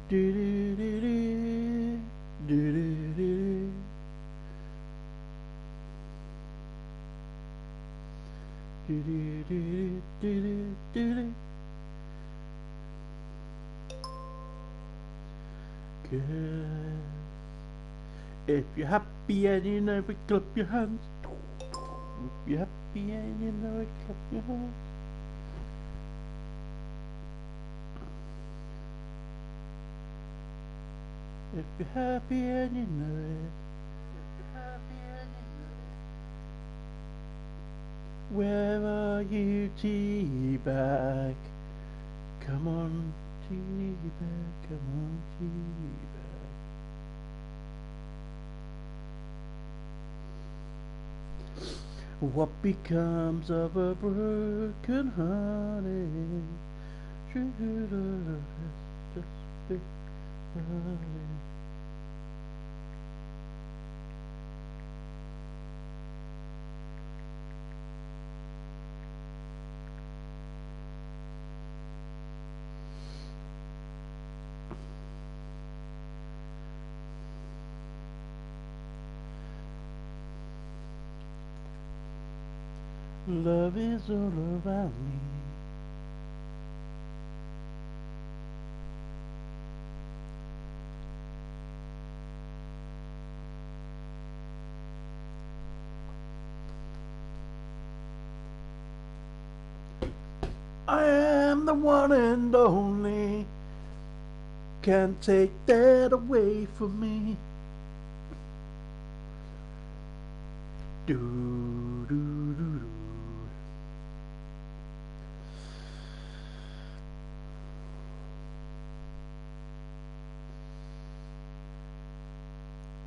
Do do do do do do do. Do do do do do do do. Good. If you're happy and you know it, clap your hands. If you're happy and you know it, clap your hands. If you're happy and you know it. If you're happy and you know it. Where are you, Teabag? Come on, Teabag, come on, Teabag. What becomes of a broken hearted? True love is just begun. Love is all around me. I am the one and only. Can't take that away from me. Do do do do.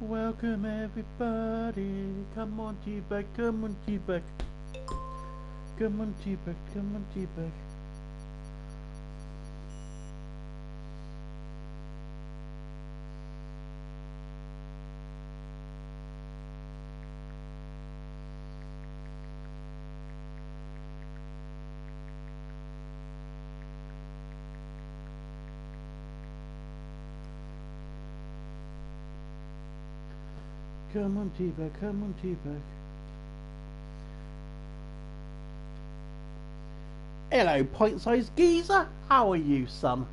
Welcome everybody. Come on, Teabag. Come on, Teabag. Come on, Teabag. Come on, Teabag. Come on, Teabag. Come on, Teabag. Hello, pint-sized geezer. How are you, son?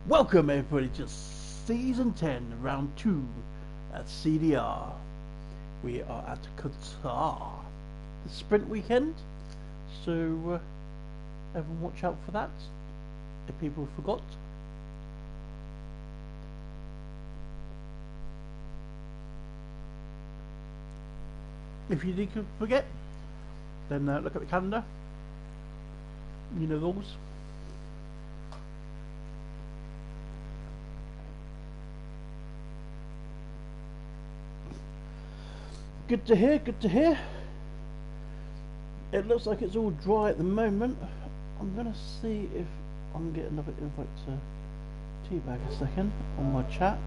Welcome, everybody, to Season 10, Round 2 at CDR. We are at Qatar. The sprint weekend. So, everyone watch out for that, if people forgot. If you did forget, then look at the calendar. You know the rules. Good to hear, good to hear. It looks like it's all dry at the moment. I'm gonna see if I can get another invite to Teabag a second on my chat.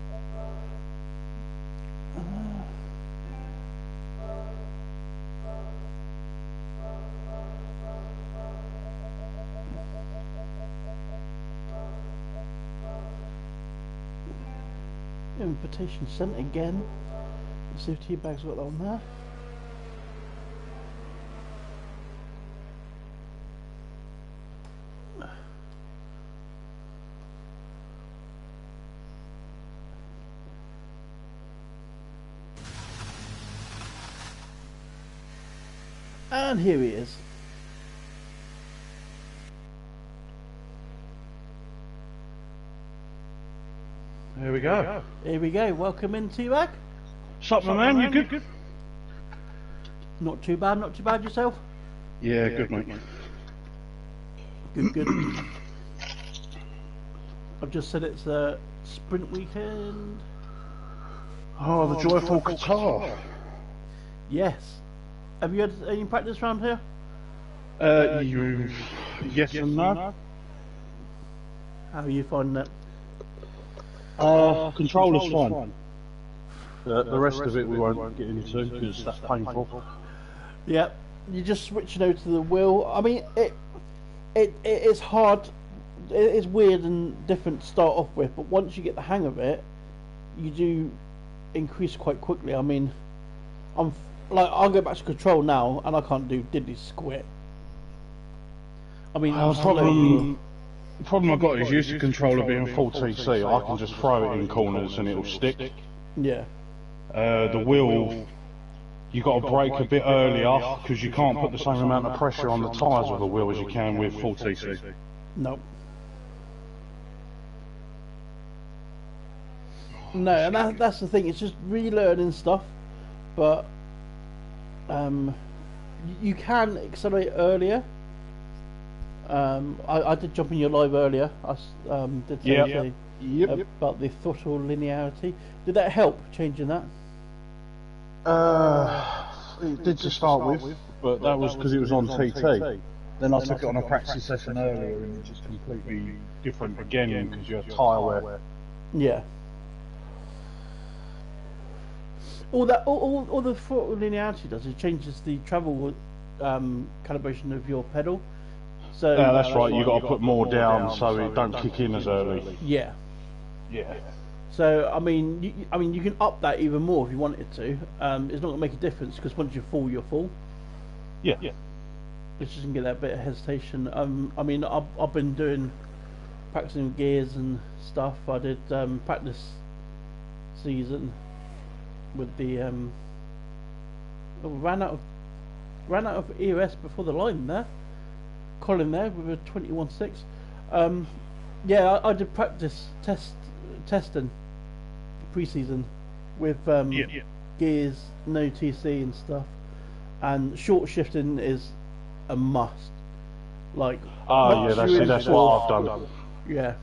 Invitation sent again. Let's see if Teabag's got that on there. And here he is. Here we go. Here we go. Welcome in, Teabag. Sup, my man? You good? Not too bad. Not too bad yourself. Yeah, good, mate. Good, good. I've just said it's a sprint weekend. Oh, the joyful Qatar. Yes. Have you had any practice around here? Yes and no. How are you finding that? Controller's fine. The rest of it we won't get into because that's painful. Yep. you're just switching over to the wheel. I mean, it's hard. It's weird and different to start off with, but once you get the hang of it, you do increase quite quickly. I mean, I'll go back to control now, and I can't do diddly squat. I mean, the problem I've got is used to controller being full TC. I can just throw it in corners and it'll stick. Yeah. The wheel, you got to brake a bit earlier because you can't put the same amount of pressure on the tyres of the wheel as you can with full TC. Nope. No, and that's the thing. It's just relearning stuff, but you can accelerate earlier. I did jump in your live earlier. I did say about the throttle linearity. Did that help changing that? It did to start with, but that was because it was on TT. Then I took it on a practice session earlier, and it's just completely different again because you have tyre wear. Yeah. All the throttle linearity does is changes the travel calibration of your pedal. So yeah, that's right. You got to put more down so it don't kick in as early. Yeah. Yeah. So I mean, you can up that even more if you wanted to. It's not going to make a difference because once you're full, you're full. Yeah. Yeah. It's just going to get that bit of hesitation. I mean, I've been doing practicing with gears and stuff. I did practice season with the ran out of EOS before the line there. Colin there with a 21.6. Yeah, I did practice testing pre-season with gears, no TC and stuff, and short shifting is a must. Like yeah, that's what I've done. Yeah.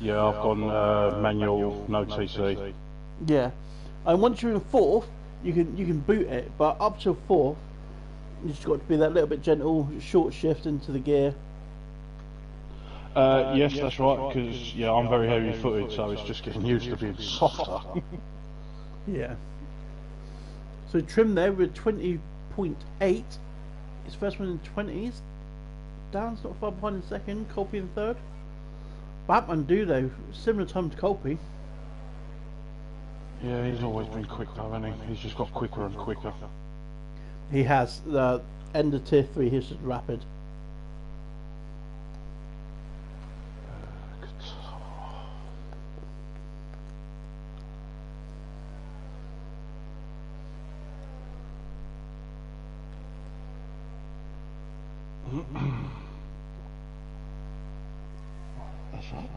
Yeah, I've gone manual, no TC. Yeah, and once you're in fourth, you can boot it, but up till fourth, you just got to be that little bit gentle, short shift into the gear. Yes, that's right, because I'm very heavy-footed, so it's just getting used to being softer. Yeah. So trim there with 20.8. His first one in 20s. Dan's not far behind in second, Colby in third. Batman do though, similar time to Colby. Yeah, he's always been quick though, hasn't he? He's just got quicker and quicker. He has. The end of tier 3, he's just rapid. That's up.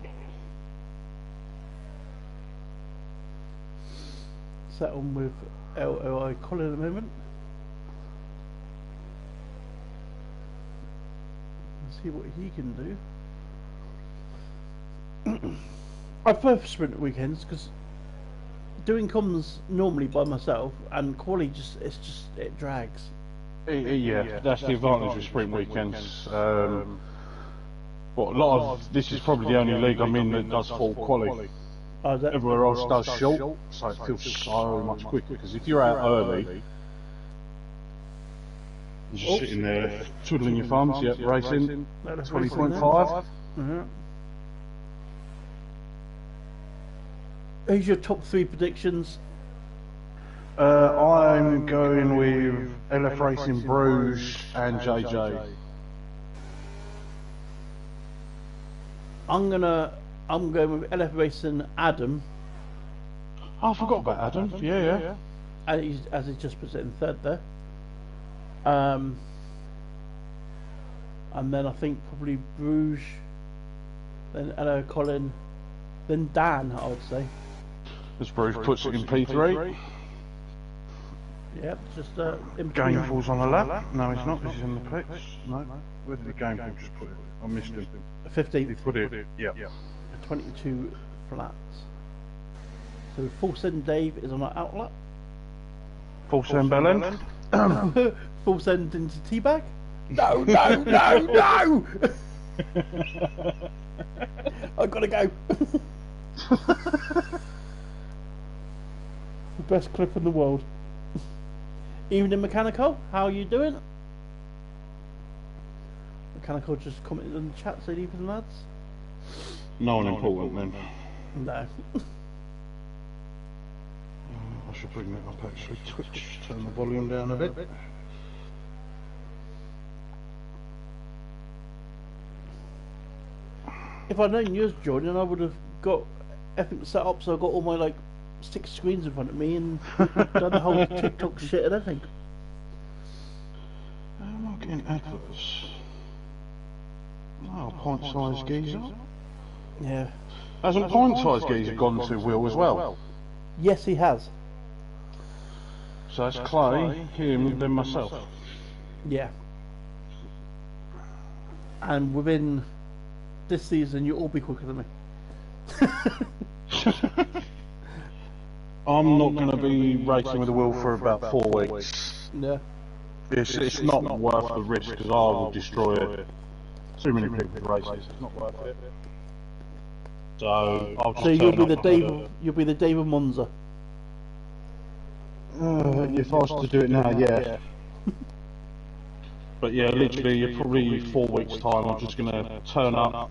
Set on with LOI Colin at the moment. Let's see what he can do. I prefer sprint weekends because doing comms normally by myself and quality it drags. Yeah, that's the advantage with sprint weekends. Well, a lot of this is probably the only league I'm in that does full quali. Everywhere else does short, so it feels so much quicker. Because if you're out early, you're just sitting there twiddling your thumbs. Yep, racing 20.5. Who's your top 3 predictions? I'm going with LF Racing Bruges and JJ. I'm going with LF Racing Adam. Oh, I forgot about Adam. Yeah. As he just puts it in third there. And then I think probably Bruges, then Hello Colin, then Dan, I would say. As Bruges puts it in P3. Yep, just in Game falls on the lap. No, it's not. This is in the pits. No. Where did the game fall just put it? I missed him. 15th. He put it. Yeah. 22 flats. So full send Dave is on our outlet. Full send bell end. Full send into teabag. No! I've got to go. The best clip in the world. Evening Mechanical, how are you doing? Mechanical just commented in the chat, saying evening lads. No one important then. No. I should bring that up actually. Twitch, turn the volume down a bit. If I'd known you was joining, I would have got everything set up so I got all my like 6 screens in front of me and done the whole TikTok shit and everything. How am I getting adverts? Oh, pint size geezer. Yeah. Hasn't pint size geezer gone to Will as well? Yes, he has. So that's Clay, him, then myself. Yeah. And within this season, you'll all be quicker than me. I'm not going to be racing with the Will for about 4 weeks. Yeah. It's not worth the risk because I will destroy too many people races. It's not worth it. So I'll just you'll be the David Monza. If I was to do it now, yeah. But yeah, literally, probably 4 weeks' time, I'm just going to turn up,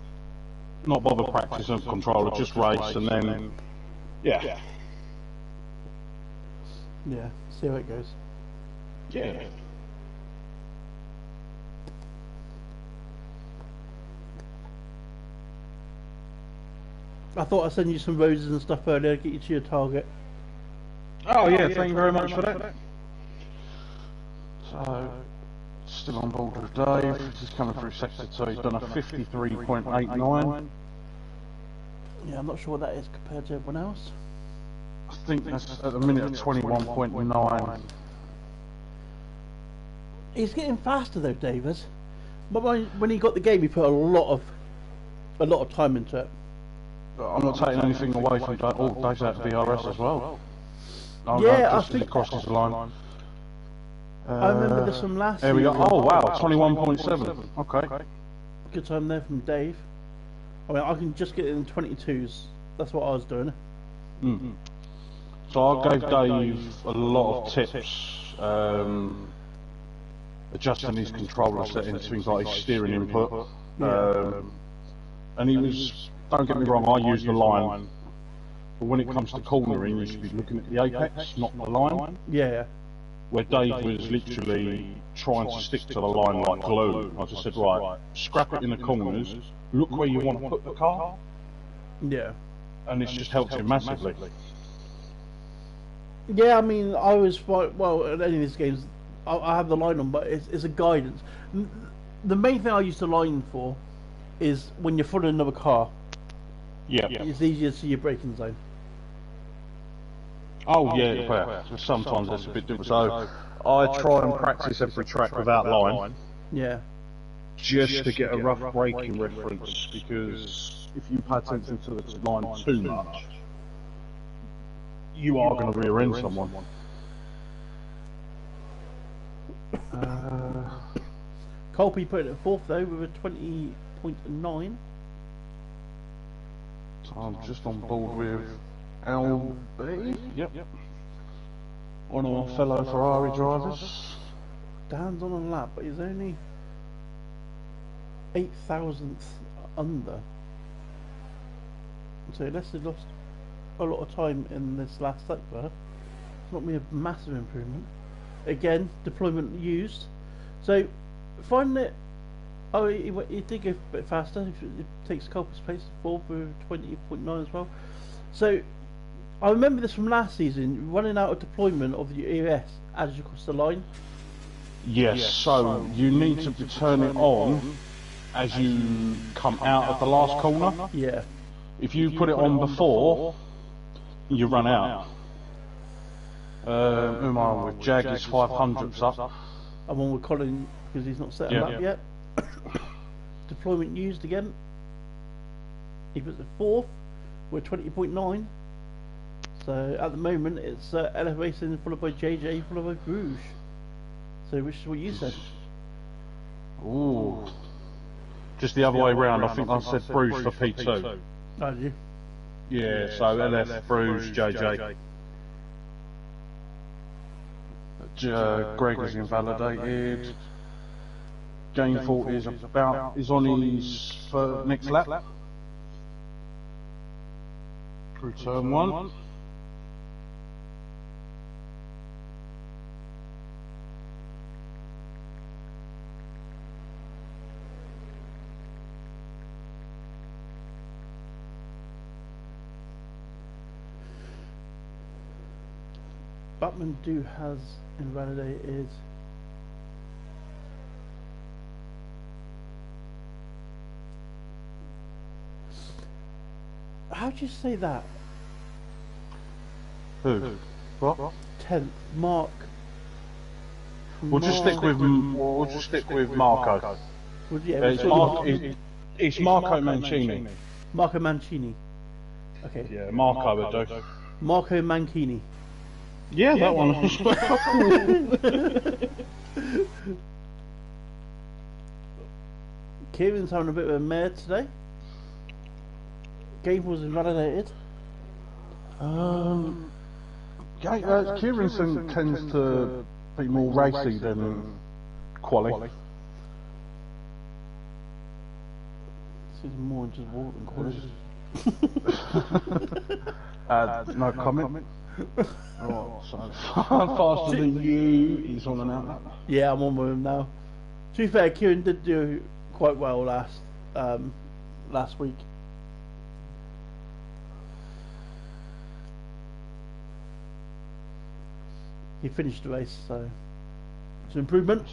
not bother practicing a controller, just race, and then, yeah. Yeah, see how it goes. Yeah. I thought I'd send you some roses and stuff earlier, get you to your target. Oh yeah, thank you very much for that. So, still on board with Dave, he's coming through sector 2, he's done a 53.89. Yeah, I'm not sure what that is compared to everyone else. I think that's at the minute of 21.9. He's getting faster though, David. But when he got the game, he put a lot of time into it. I'm not taking anything away from Dave. Oh, Dave's out to DRS as well. Yeah, just as he crosses the line. I remember this from last season. There we go. Oh wow, 21.7. Okay. Good time there from Dave. I mean, I can just get in 22s. That's what I was doing. Mm. So I gave Dave a lot of tips, adjusting his controller settings, things like his steering input. And he was, don't get me wrong, I use the line, but when it comes to cornering, you should be looking at the apex, not the line. Yeah. Where Dave was literally trying to stick to the line like glue. I just said, right, scrap it in the corners, look where you want to put the car. Yeah. And it's just helped him massively. Yeah, I mean, I was, well, at any of these games, I have the line on, but it's a guidance. The main thing I use the line for is when you're following another car. Yeah. It's easier to see your braking zone. Oh yeah, well, sometimes that's a bit different. So I try and practice every track without line. Yeah. Just to get a rough braking reference, because if you pay attention to the line too much, you are going to rear end someone. Colby put it at 4th though with a 20.9. So I'm just on board with LB. Yep. One of our fellow Ferrari drivers. Dan's on a lap, but he's only 8,000th under. So unless they lost a lot of time in this last sector, it's not been a massive improvement. Again, deployment used. So finding it. Oh, he did go a bit faster. It takes Culper's place to 4th with 20.9 as well. So I remember this from last season, running out of deployment of the ES as you cross the line. Yes, so you need to turn it on as you come out of the last corner. Yeah. If you put it on before, you run out. Who am I on with? Jag is 500s up. I'm on with Colin because he's not set up yet. Deployment used again. He was at 4th with 20.9. So at the moment it's LF Racing followed by JJ followed by Bruges. So which is what you said? Ooh. Just the other way round. I think I said Bruges for P2. Oh, did you? Yeah, so LF, Bruges, JJ. Greg is invalidated. Gainful is on his next lap. Through turn 1. Batman do has invalidated. How do you say that? Who? What? 10th, Mark. We'll just stick with Marco. Well, yeah, It's Marco Mancini. Marco Mancini. Okay. Yeah, Marco would do. Marco Mancini. Yeah, that one. Kieran's having a bit of a mare today. Gabe was invalidated. Kieranson tends to be more racy than quali. This is more just water than quality. No comment. Oh, so faster than you. He's on and out. Yeah, I'm on with him now. To be fair, Kieran did do quite well last week. He finished the race, so it's an improvement.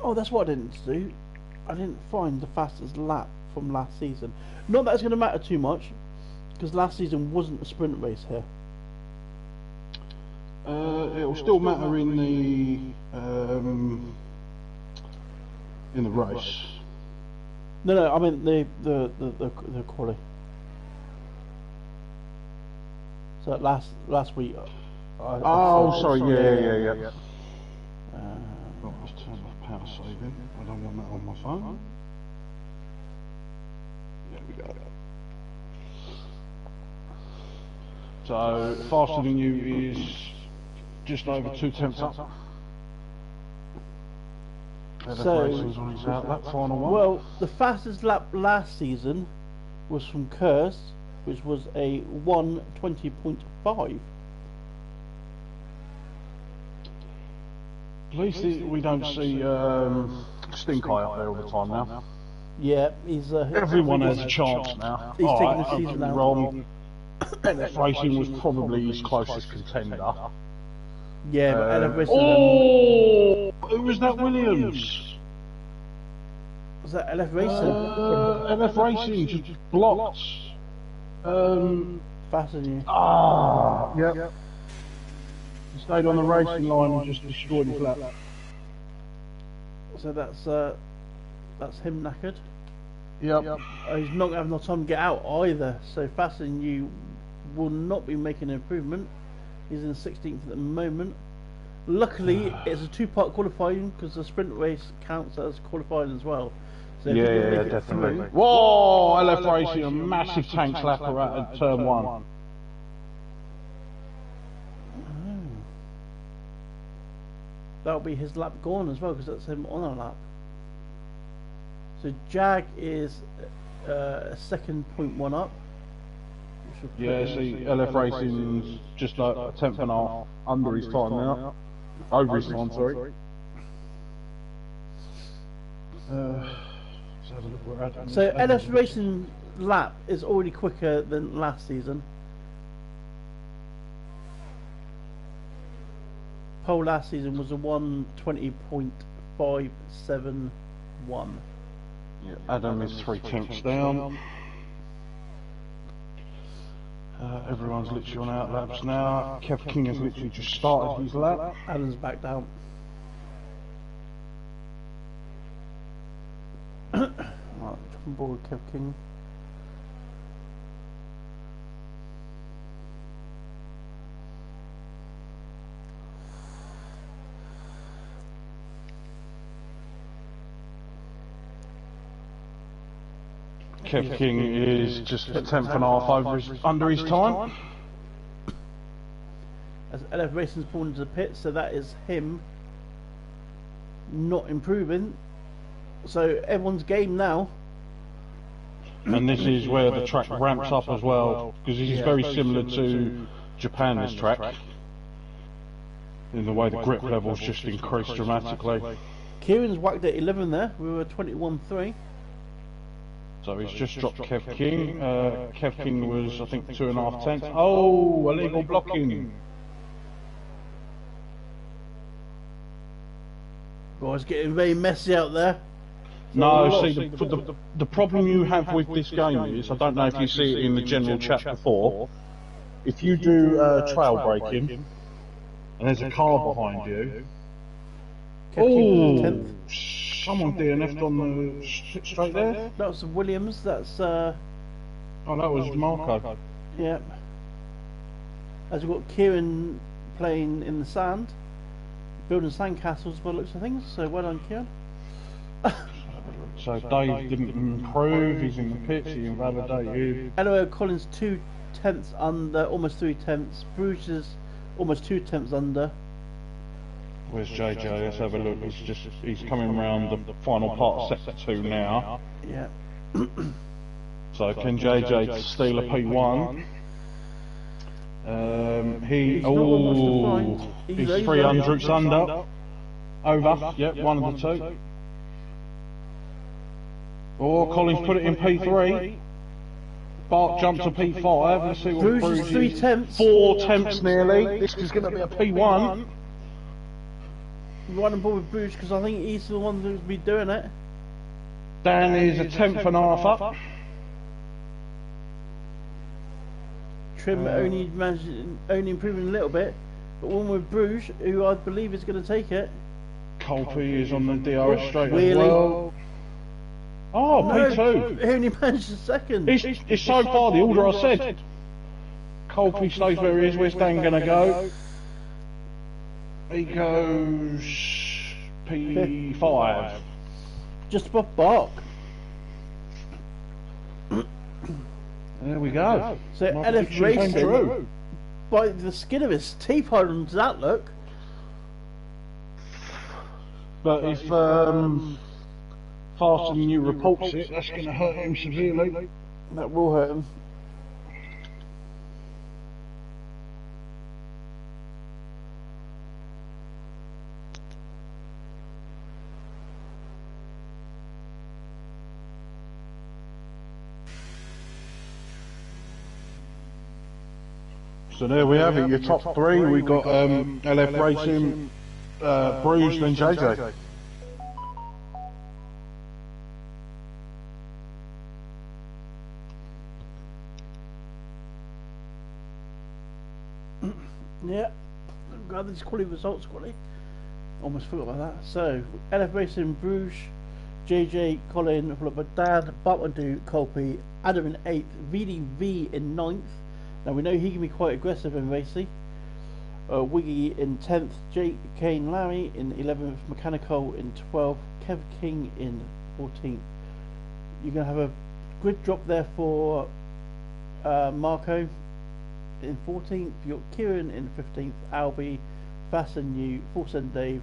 Oh, that's what I didn't do. I didn't find the fastest lap from last season. Not that it's going to matter too much, because last season wasn't a sprint race here. It will still matter in the race. No, I mean the quali. So last week. Sorry. Yeah. Let's turn off power saving. I don't want that on my phone. There we go. So faster than you is just over 2/10 up. So, on his lap, final one. well, the fastest lap last season was from Kurst, which was a 1:20.5. At least we don't see Stink Eye up there all the time now. Yeah, he's Everyone has a chance now. He's taking the season out. Wrong. NF Racing was probably his closest contender. Yeah, but LF Racing. Who was that, Williams? Was that LF Racing? NF Racing just blocked. Faster than you. Yep. He stayed on the racing line and just destroyed his lap. So that's him knackered. Yep. He's not going to have no time to get out either. So faster than you will not be making an improvement. He's in 16th at the moment. Luckily, it's a two-part qualifying because the sprint race counts as qualifying as well. So Yeah, definitely. Whoa! LF Racing, a massive tank slapper at turn 1. That'll be his lap gone as well because that's him on a lap. So Jag is second 0.1 up. Yeah, see, LF Racing's just like a tenth and a half under his time now. Over his time, sorry. Let's have a look where Adam is. So LF Racing lap is already quicker than last season. Pole last season was a 1:20.571. Yeah, Adam is 3/10 down. Everyone's literally on out laps now. Kev King has literally just started his lap. Adam's back down. Right, jumping board, Kev King. Kev King is just a tenth and a half under his time. As LF Racing's pulled into the pit, so that is him not improving. So everyone's game now. And this is where the track ramps up as well, because this is very similar to Japan, this track. In the way the grip levels just increased dramatically. Kieran's whacked at 11 there, we were 21-3. So he's just dropped Kev King. Kev King was, I think, 2.5 tenths. Oh, illegal blocking. Oh, it's getting very messy out there. No, see, the problem you have with this game is, I don't know if you see it in the general chat before, if you do trail braking, and there's a car behind you, oh, someone DNF'd on the straight there? That was Williams, that's... Oh, that was Marco. Yeah. As we've got Kieran playing in the sand, building sandcastles by the looks of things, so well done, Kieran. So Dave didn't improve, he's in the pits, he invalidated. Anyway, Collins 2 tenths under, almost 3 tenths. Bruce is almost 2 tenths under. Where's JJ? Let's have a look. He's coming around the final part of sector 2 now. Yeah. So can JJ steal a P1? He's 300s under. Over. Yep, one of the two. Or Collins put it in P3. Bart jumped to P5. Let's see what Bruce is 3 tenths. 4 tenths nearly. This is going to be a P1. Right on board with Bruce because I think he's the one who's been doing it. Dan is a tenth and a half up. Trim only improving a little bit, but one with Bruges, who I believe is going to take it. Colby is on the DRS straight as well. Oh, no, P2. He only managed a second. It's so far the order I said. Colby stays where he is. Where's Dan going to go? He goes P5. Just above Bark. There we go. So LF Racing, by the skin of his teeth, on that look. But if Faster Than You reports it, that's going to hurt him severely. That will hurt him. So there we have it, your top three. We got LF Racing, Bruges, and JJ. Yeah, got these quality results, quality. Almost forgot about that. So, LF Racing, Bruges, JJ, Colin, followed by Dan, Bartmandu, Colby, Adam in 8th, VDV in 9th. Now we know he can be quite aggressive in racing. Wiggy in 10th, Jake Kane Larry in 11th, Mechanical in 12th, Kev King in 14th. You're going to have a grid drop there for Marco in 14th, you've got Kieran in 15th, Albie, Fast and New, Force and Dave,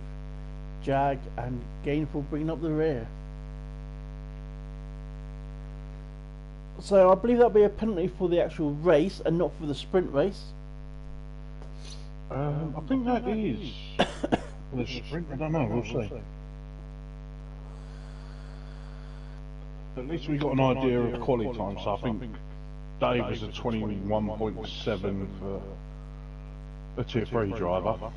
Jag and Gainful bringing up the rear. So I believe that'll be a penalty for the actual race and not for the sprint race. I think that is for the sprint. I don't know. We'll see. At least we got an idea of quality time. So I think Dave is a 21.7 for a Tier 3 driver.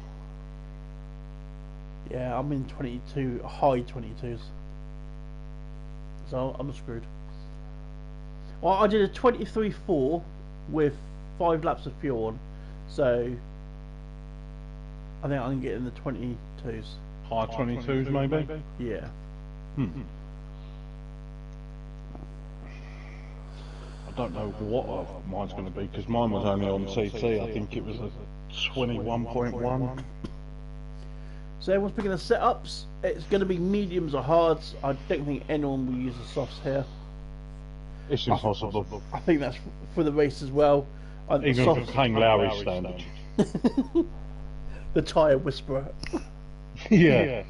Yeah, I'm in 22, high 22s. So I'm screwed. Well, I did a 23.4 with 5 laps of fuel on, so I think I can get in the 22s. High 22s maybe? Yeah. I don't know what mine's going to be because mine was only on TT. I think it was a 21.1. So everyone's picking the setups. It's going to be mediums or hards. I don't think anyone will use the softs here. It's impossible. I think that's for the race as well. Even for Kane Lowry's standard. The tyre whisperer. Yeah.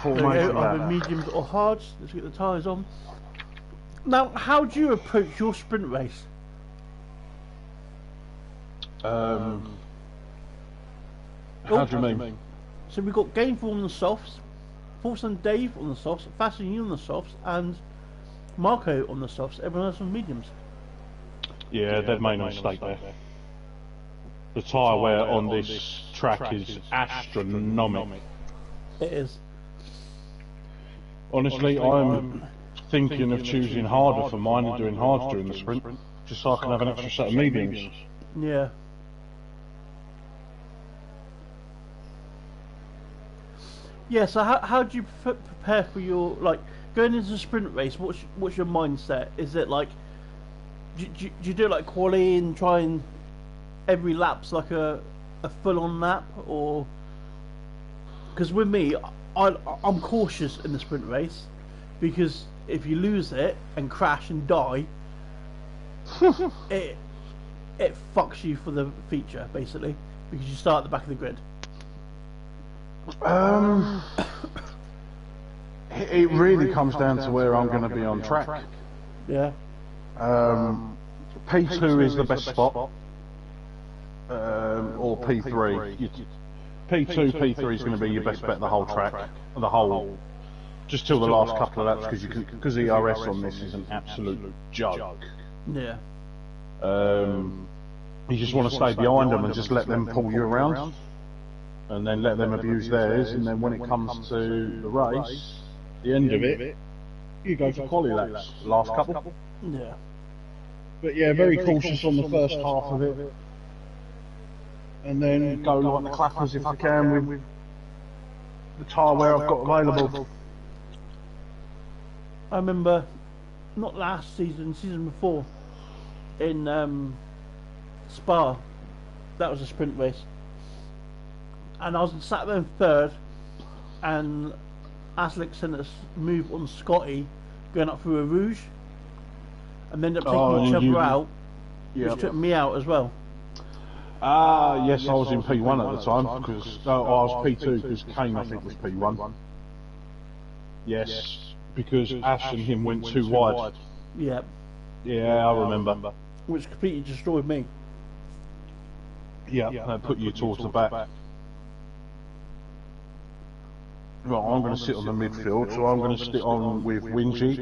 Either mediums or hards. Let's get the tyres on. Now, how do you approach your sprint race? How do you mean? So we've got Gainful on the softs, Force and Dave on the softs, Fast and You on the softs, and Marco on the softs. Everyone else on mediums. Yeah, they've made a mistake there. The tyre wear on this track is astronomical. It is. Honestly, I'm thinking of choosing harder for mine and doing hards during the sprint, just so I can have an extra set of mediums. Yeah. Yeah, so how do you prepare for your, like, going into a sprint race, what's your mindset? Is it like, do you do like quali and try and every lap's like a full-on lap, or... Because with me, I'm cautious in the sprint race, because if you lose it and crash and die, it fucks you for the feature, basically, because you start at the back of the grid. It really comes down to where I'm going to be on track. Yeah. P2 is the best spot, or P3. P2, P3 is going to be your best bet the whole track, just till the last couple of laps, because the ERS on this is an absolute joke. Yeah. You just want to stay behind them and just let them pull you around, and then let them abuse theirs, and then when it comes to the race, the end of it, you go for quali laps, the last couple. Yeah. But yeah, very cautious on the first half of it, and then go like the clappers if I can with the tyre wear I've got available. I remember, not last season, season before, in Spa, that was a sprint race, and I was sat there in third, and Aslick sent us move on Scotty going up through a Rouge, and ended up taking each other out, which took me out as well. Yes, I was in P1 at the time, because I was P2 because Kane I think was P1. Yes, because Ash and him went too wide. Yeah. Yeah, I remember. Which completely destroyed me. Yeah, that put you towards the back. Right, I'm going to sit on the midfield, so I'm going to sit on with Wiggy.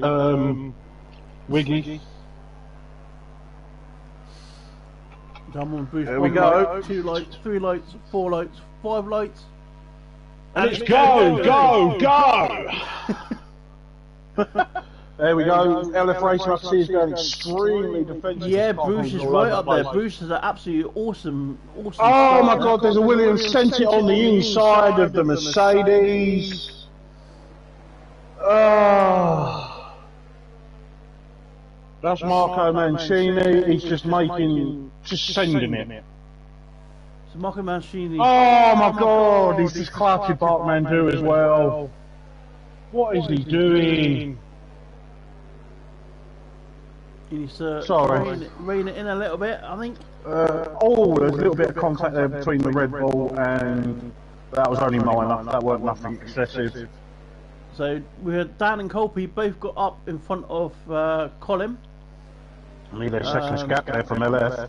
There we go. Light, 2 lights, 3 lights, 4 lights, 5 lights. And it's go! There we go. LF Racer I see is going extremely defensive. Yeah, Bruce is right up there. Bruce is an absolutely awesome Oh start. my God, there's a Williams sent it on the inside of the Mercedes. Oh. That's Marco Mancini. He's just sending it. So Marco Mancini. Oh my God, he's just clutching Bartmandu as well. What is he doing? He needs to rein it in a little bit, I think. There's a little bit of contact there between the Red Bull, and that was only minor. That weren't nothing excessive. So we had Dan and Colby both got up in front of Colin. Need a seconds gap there from LF.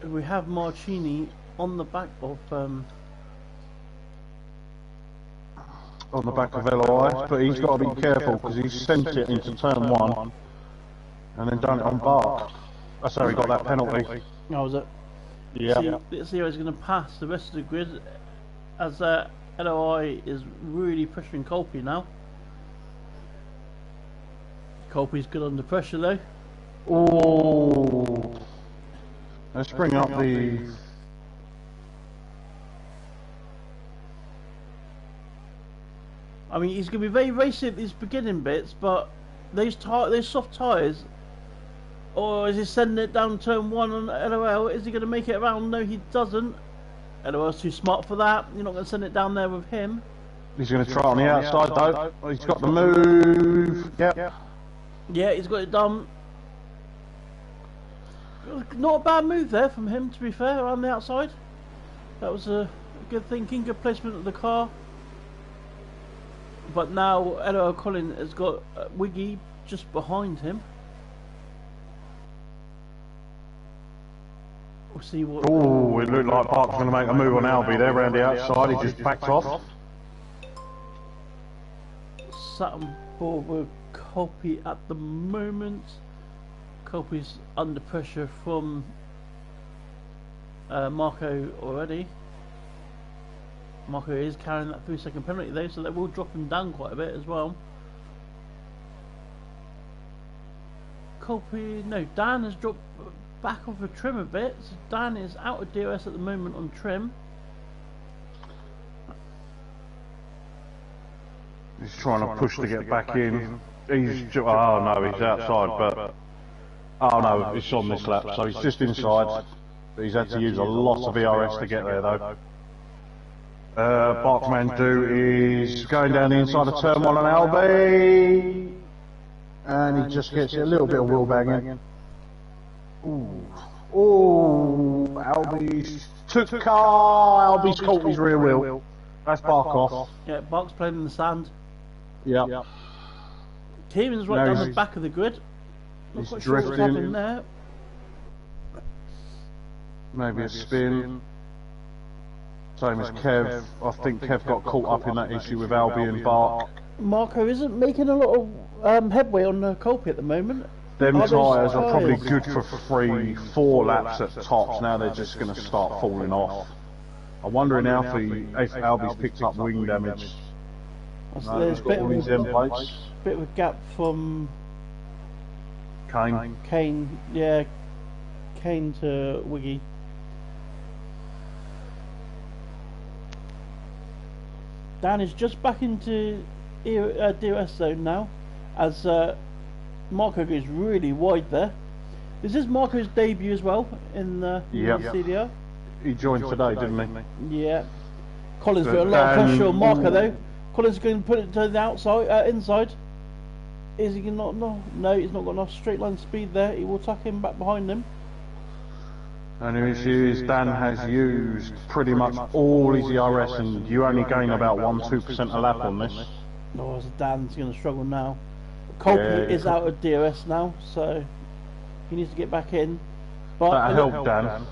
We have Marcini on the back of LOI, but he's got to be careful because he's sent it into turn 1 and then done it on Bart. That's how he got that penalty. Oh, was it? Yeah. Let's see how he's going to pass the rest of the grid, as LOI is really pressuring Colby now. Colby's good under pressure though. Oh, let's bring up the. I mean, he's going to be very racy at these beginning bits, but those soft tyres, or is he sending it down turn 1 on LOL? Is he going to make it around? No, he doesn't. LOL's too smart for that. You're not going to send it down there with him. He's going to try on the outside though. He's got the move. Yep. Yeah, he's got it done. Not a bad move there from him, to be fair, around the outside. That was a good thinking, good placement of the car. But now LOL Colin has got Wiggy just behind him. We'll see what... Oh, it looked like Park's going to make a move on Albie there, around the outside. He just backed off. Sat on board with Colby at the moment. Colby's under pressure from Marco already. Marco is carrying that 3-second penalty though, so that will drop him down quite a bit as well. Colby, no, Dan has dropped back off of trim a bit, so Dan is out of DRS at the moment on trim. He's trying to push to get back in. He's oh no, he's outside, but oh no, it's on this lap, so he's just inside. He's had to use a lot of ERS to get there though. Barkman is going down the inside of turn 1 on Albie, and he just gets a little bit of wheel banging. Ooh, Albie's took the car. Albie's caught his rear wheel. That's Bark off. Yeah, Bark's playing in the sand. Yeah. Kieran's right down the back of the grid. Not quite sure what's happening there. Maybe a spin. Same as Kev. I think Kev got caught up in that issue with Albie and Bark. Marco isn't making a lot of headway on Colby at the moment. Them tyres are probably good for 3-4 laps at tops. Now they're just going to start falling off. I'm wondering if Albie's picked up wing damage. No, there's got all these end plates. Bit of a gap from Kane, yeah, Kane to Wiggy. Dan is just back into DRS zone now, as Marco goes really wide there. Is this Marco's debut as well in the CDR? He joined today, didn't he? Yeah. Colin's got a lot of pressure on Marco though. Colin's going to put it to the outside, inside. Is he going to not? No, he's not got enough straight line speed there. He will tuck him back behind him. And the issue is Dan has used pretty much all his ERS, and you only gain about 1-2% a lap on this. No, so Dan's going to struggle now. Colby is out of DRS now, so he needs to get back in. But that'll help Dan.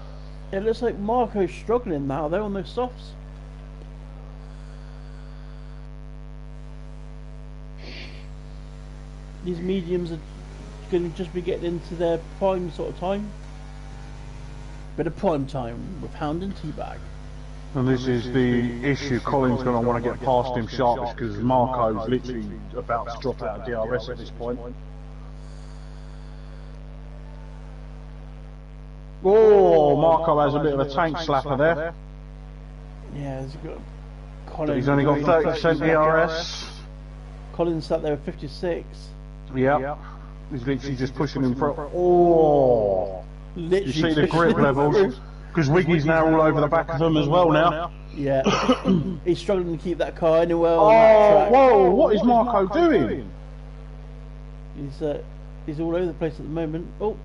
It looks like Marco's struggling now. They're on those softs. These mediums are going to just be getting into their prime sort of time. Bit of prime time with Hound and Teabag. And this is the issue. Colin's going to want to get past him sharpish because Marco's literally about to drop out of DRS at this point. Oh, Marco has a bit of a tank slapper there. Yeah, he's got Colin. He's only got 30% ERS. Colin's sat there at 56. Yeah. He's literally just pushing him through. Oh. Literally you see the grip levels? Because Wiggy's now all over the back of them as well now. Yeah. He's struggling to keep that car anywhere on that track. Whoa, what is Marco doing? He's all over the place at the moment. Oh,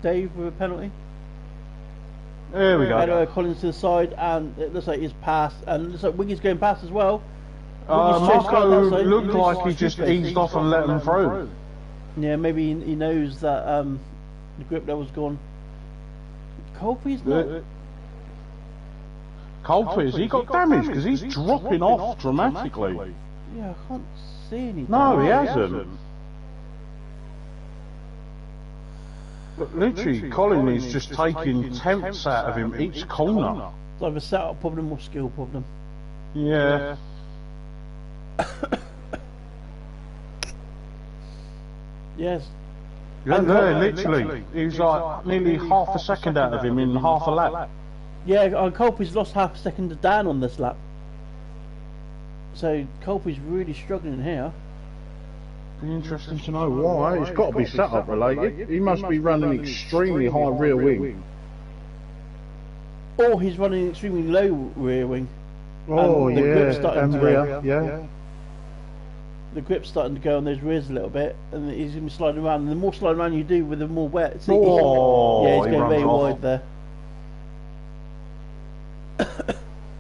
Dave with a penalty. There we go. Collins to the side, and it looks like he's passed, and it looks like Wiggy's going past as well. Marco looked like he just eased off and let him through. Yeah, maybe he knows that the grip level's gone. Colby's not. Colby's, he got damaged because he's dropping off dramatically. Yeah, I can't see anything. No, he hasn't. But literally, Colin is just taking tenths out of him each corner. It's either a setup problem or skill problem. Yeah. Yes. Yeah, literally. He was like nearly half a second out of him in half a lap. Yeah, Colby's lost half a second to Dan on this lap. So Colby's really struggling here. Be interesting to know why. It's got to be setup related. He must be running extremely high rear wing. Or he's running extremely low rear wing. Oh, and the grip's starting to rear, yeah. The grip's starting to go on those rears a little bit, and he's going to be sliding around. And the more sliding around you do, with the more wet. See, oh, he's going very wide there.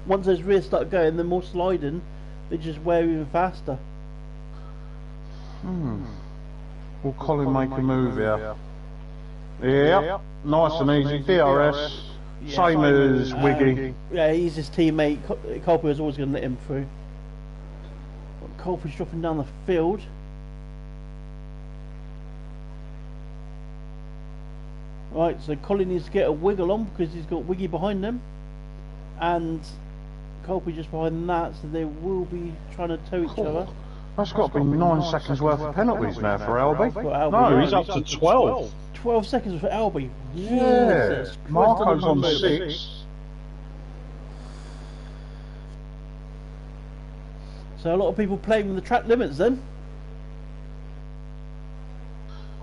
Once those rears start going, the more sliding, they just wear even faster. Will Colin make a move here? Yeah, nice and easy. DRS, same as Wiggy. Yeah, he's his teammate. Colby was always going to let him through. Colby's dropping down the field. Right, so Colin needs to get a wiggle on because he's got Wiggy behind him. And Colby just behind that, so they will be trying to tow each other. That's got to be 9 seconds worth of penalties now for Albie. No, he's up to 12. 12 seconds for Albie. Yeah, Marco's on 6. So a lot of people playing with the track limits then.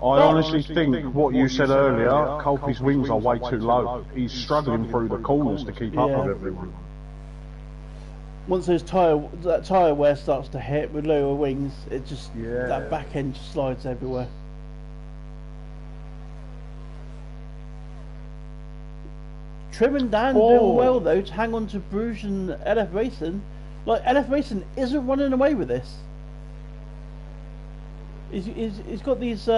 I honestly think what you said earlier, Colby's wings are way too low. He's struggling through the corners to keep up with everyone. Once that tyre wear starts to hit with lower wings, it just that back end just slides everywhere. Trim and Dan doing well though to hang on to Bruges and LF Racing. Like LF Racing isn't running away with this. He's got these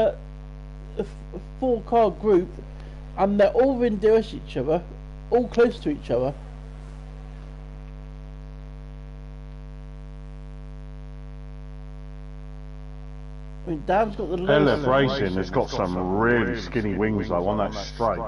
4-car group, and they're all in DRS each other, all close to each other. I mean, Dan's got the LF Racing has got some really skinny wings though on that straight.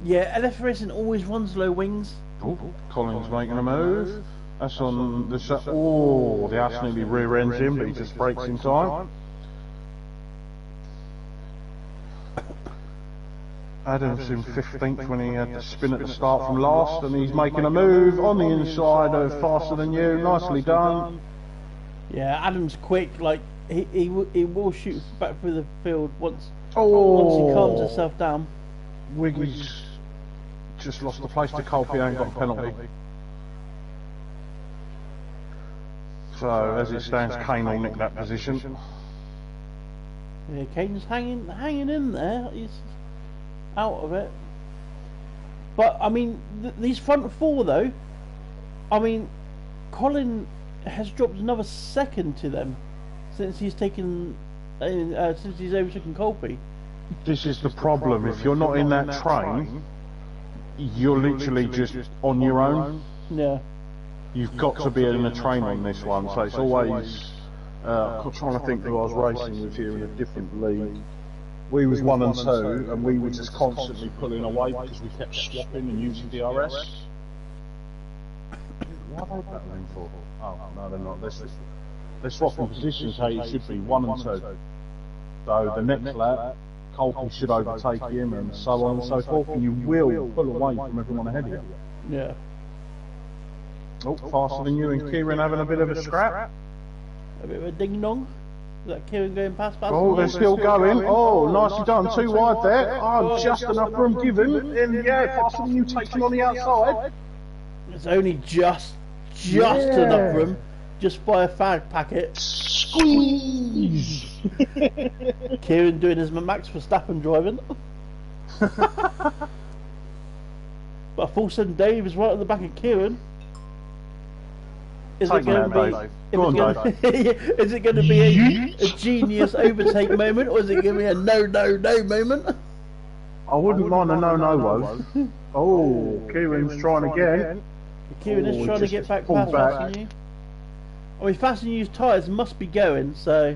Yeah, LF Racing always runs low wings. Oh, Colin's making a move. That's on the shot. Oh, the ass nearly rear ends him, but he just brakes in time. Adam's in 15th when he had to spin at the start from last, and he's making a move on the inside of Faster Than You. Nicely done. Yeah, Adam's quick. Like he will shoot back through the field once he calms himself down. Wiggy's just lost the place to Colby and got a penalty. So as it stands, Kane will nick that position. Yeah, Kane's hanging in there. He's out of it. But I mean, these front 4 though. I mean, Colin has dropped another second to them since he's taken since he's overtaken Colby. This is the problem. If you're not in that train, you're literally just on your own. Yeah. You've got to be in a train on this one, so it's always. I'm trying to think who I was racing with here in a different league. We was 1 and 2, and we were just constantly pulling away because we kept swapping and using DRS. What are they battling for? Oh no, they're not. They're swapping positions how you should be, 1 and 2. So the next lap, Colby should overtake him, and so on and so forth, and you will pull away from everyone ahead of you. Yeah. Oh, Faster Than You and Kieran having a bit of a scrap. A bit of a ding dong. Is that Kieran going past? Oh, they're still going. Oh, nicely done. Too wide there. Oh, just enough room given. And yeah, Faster Than You takes him on the outside. It's only just enough room. Just by a fag packet. Squeeze! Kieran doing his Max Verstappen driving. But full sudden Dave is right at the back of Kieran. Is it going to be a genius overtake moment, or is it going to be a no moment? I wouldn't mind a no one. Oh, Kieran's trying again. Kieran is trying to get back past Faster Than You. I mean, Faster Than You's tyres must be going, so.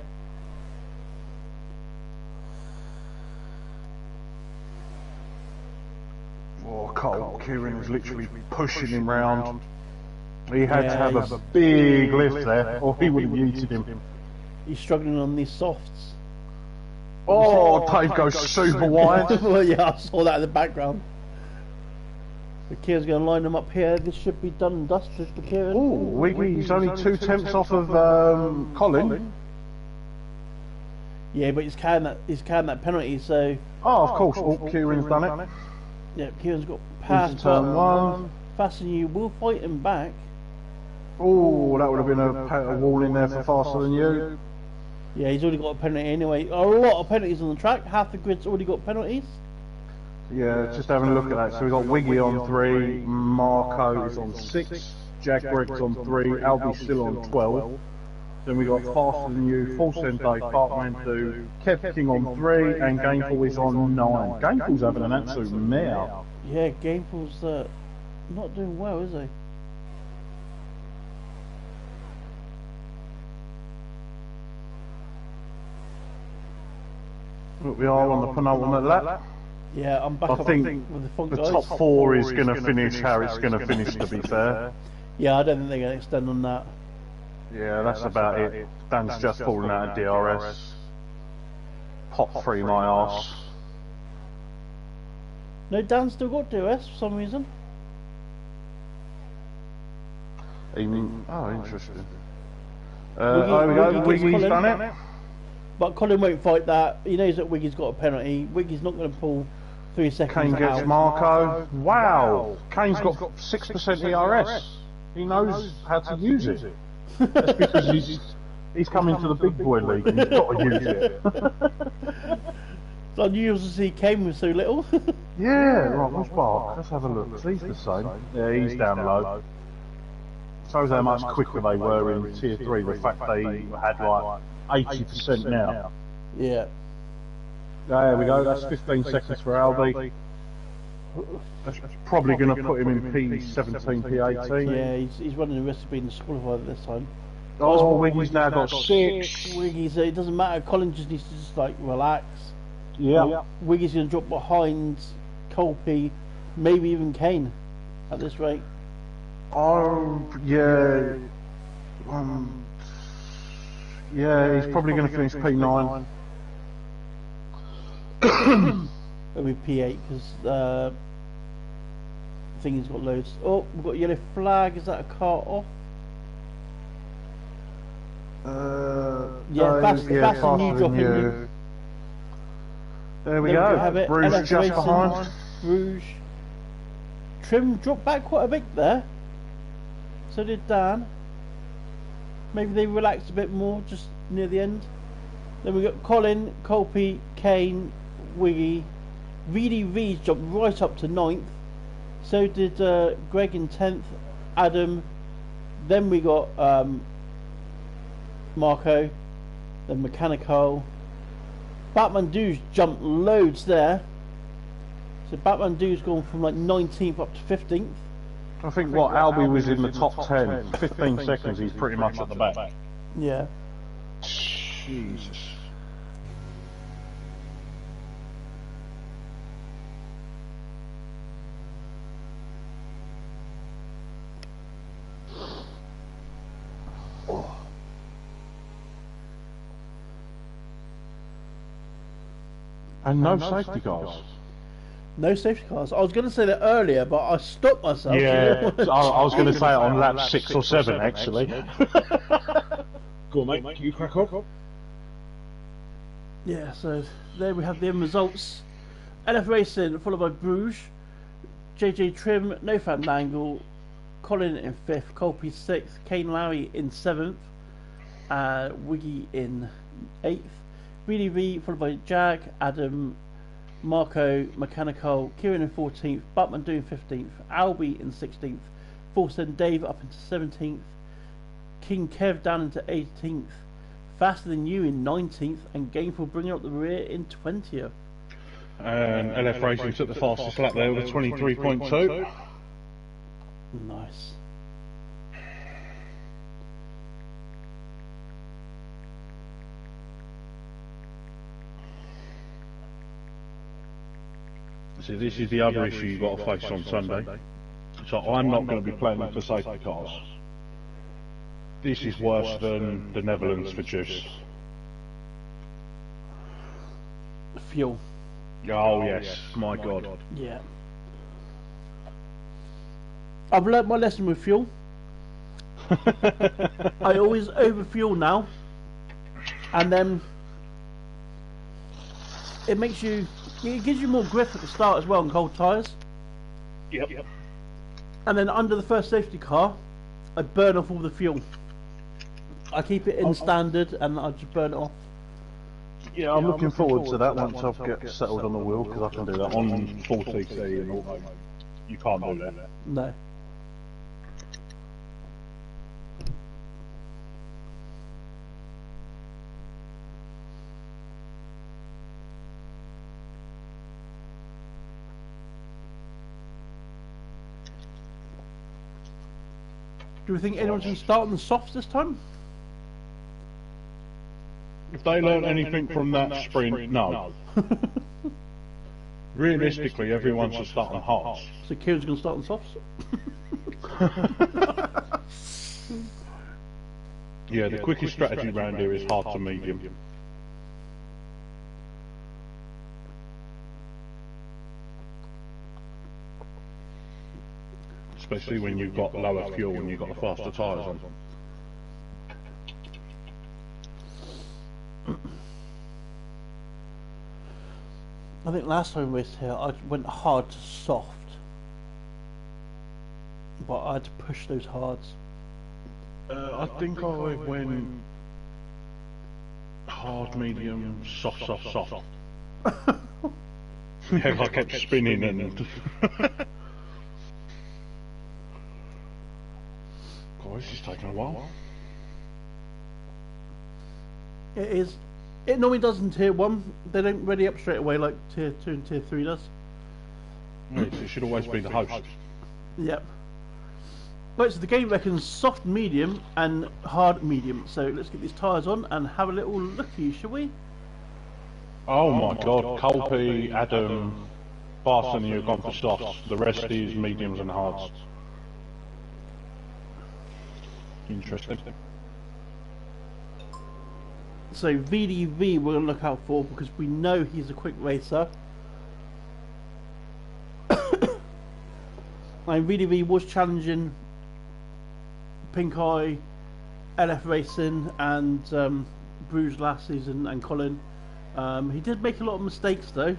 Oh, Kieran is literally pushing him round. He had to have a big lift there, or he would have muted him. He's struggling on these softs. Oh, Dave goes super wide. Well, yeah, I saw that in the background. The Kieran's going to line them up here. This should be done and dusted for Kieran. Oh, Wiggy's only 2 tenths off of Colin. Yeah, but he's carrying that penalty, so... Oh, of course. Oh, Kieran's done it. Yeah, Kieran's got past turn one. Fasten You will fight him back. Oh, that would have been a wall in there for Faster Than You. Yeah, he's already got a penalty anyway. A lot of penalties on the track. Half the grid's already got penalties. Yeah, just having a look at that. So we've got Wiggy on 3, Marco is on 6, Jack Briggs on 3, Albie's still on 12. Then we got Faster Than You, Full Send Day, Parkman 2, Kev King on 3, and Gameful is on 9. Gameful's having an absolute mare. Yeah, Gameful's not doing well, is he? Look, we are on the penultimate lap. Yeah, I'm back I up think with the funk the guys. top 4 is going to finish how it's going to finish, to be fair. Yeah, I don't think they're going to extend on that. Yeah, that's about it. Dan's just fallen out of DRS. Pot 3 my arse. No, Dan's still got DRS for some reason. Oh, interesting. There we go, Wiggy's done it. But Colin won't fight that. He knows that Wiggy's got a penalty. Wiggy's not going to pull 3 seconds Kane gets out. Marco. Wow! Kane's got 6% ERS. He knows how to use it. That's because he's come into the big boy league and he's got to use it. It's unusual to see Kane with so little. Yeah, right, what's Bark? Let's have a look. He's the same. Yeah, he's down low. Shows how much quicker they were in Tier 3, the fact they had like 80% now. Yeah. There we go, that's 15 seconds for Albie. That's probably going to put him in P17, P18. Yeah, he's running the risk of being disqualified this time. Oh, Wiggy's now got 6. Wiggy's, it doesn't matter, Colin just needs to just like relax. Yeah. Wiggy's going to drop behind Colby, maybe even Kane at this rate. Oh, yeah. Yeah, he's probably going to finish P9. It'll be P8 because I think he's got loads. Oh, we've got a yellow flag. Is that a car off? Yeah, fast and you dropping you. There we go. Have it. Bruges LF just Racing, behind. Bruges. Trim dropped back quite a bit there. So did Dan. Maybe they relaxed a bit more just near the end. Then we got Colin, Colby, Kane, Wiggy. Reedy Reed jumped right up to 9th. So did Greg in 10th. Adam. Then we got Marco. Then Mechanical. Batman Doo's jumped loads there. So Batman Doo's gone from like 19th up to 15th. I think what Albie was in the top 10, 15 seconds he's pretty much at the back. Yeah. Jesus. And no safety cars. No safety cars. I was going to say that earlier, but I stopped myself. Yeah, I was going to say it on lap 6 or 7 actually. Go on, mate. You crack on. Yeah, so there we have the end results. LF Racing followed by Bruges, JJ Trim, No Fandangle, Colin in 5th, Colby 6th, Kane Lowry in 7th, Wiggy in 8th, Reedy V followed by Jag, Adam, Marco, Mechanical, Kieran in 14th, Butman doing 15th, Albie in 16th, Forsen Dave up into 17th, King Kev down into 18th, Faster Than You in 19th, and Gameful bringing up the rear in 20th. And LF Racing took the fastest lap there with a 23.2. Nice. So this is the other issue you've got to face on Sunday. So I'm not going to be playing for safety cars. This is worse than the Netherlands for juice. Fuel. Oh yes, my God. Yeah. I've learnt my lesson with fuel. I always overfuel now, and then it makes you. It gives you more grip at the start as well on cold tyres. Yep. And then under the first safety car, I burn off all the fuel. I keep it in standard, and I just burn it off. Yeah, I'm looking forward to that once I get settled on the wheel, because I can do that on full TT and auto. You can't do that. No. Do we think anyone's going to start on the softs this time? If they learn anything from that sprint, no. Realistically, everyone should start on hards. So Kieran's going to start on softs? Yeah, the quickest strategy around here is hard to medium. Especially when you've got lower fuel and you've got the faster tyres on. I think last time we were here, I went hard to soft, but I had to push those hards. I think I went hard, medium, soft. Yeah, I kept spinning and... God, this is taking a while. It is. It normally does in tier 1. They don't ready up straight away like tier 2 and tier 3 does. It should always be the host. Yep. Right, so the game reckons soft medium and hard medium. So let's get these tyres on and have a little looky, shall we? Oh my God, Colby, Adam, Barson, you've gone for softs. The rest is mediums and hards. Interesting. So VDV we're going to look out for because we know he's a quick racer. And VDV was challenging Pink Eye, LF Racing and Bruges last season and Colin. He did make a lot of mistakes though.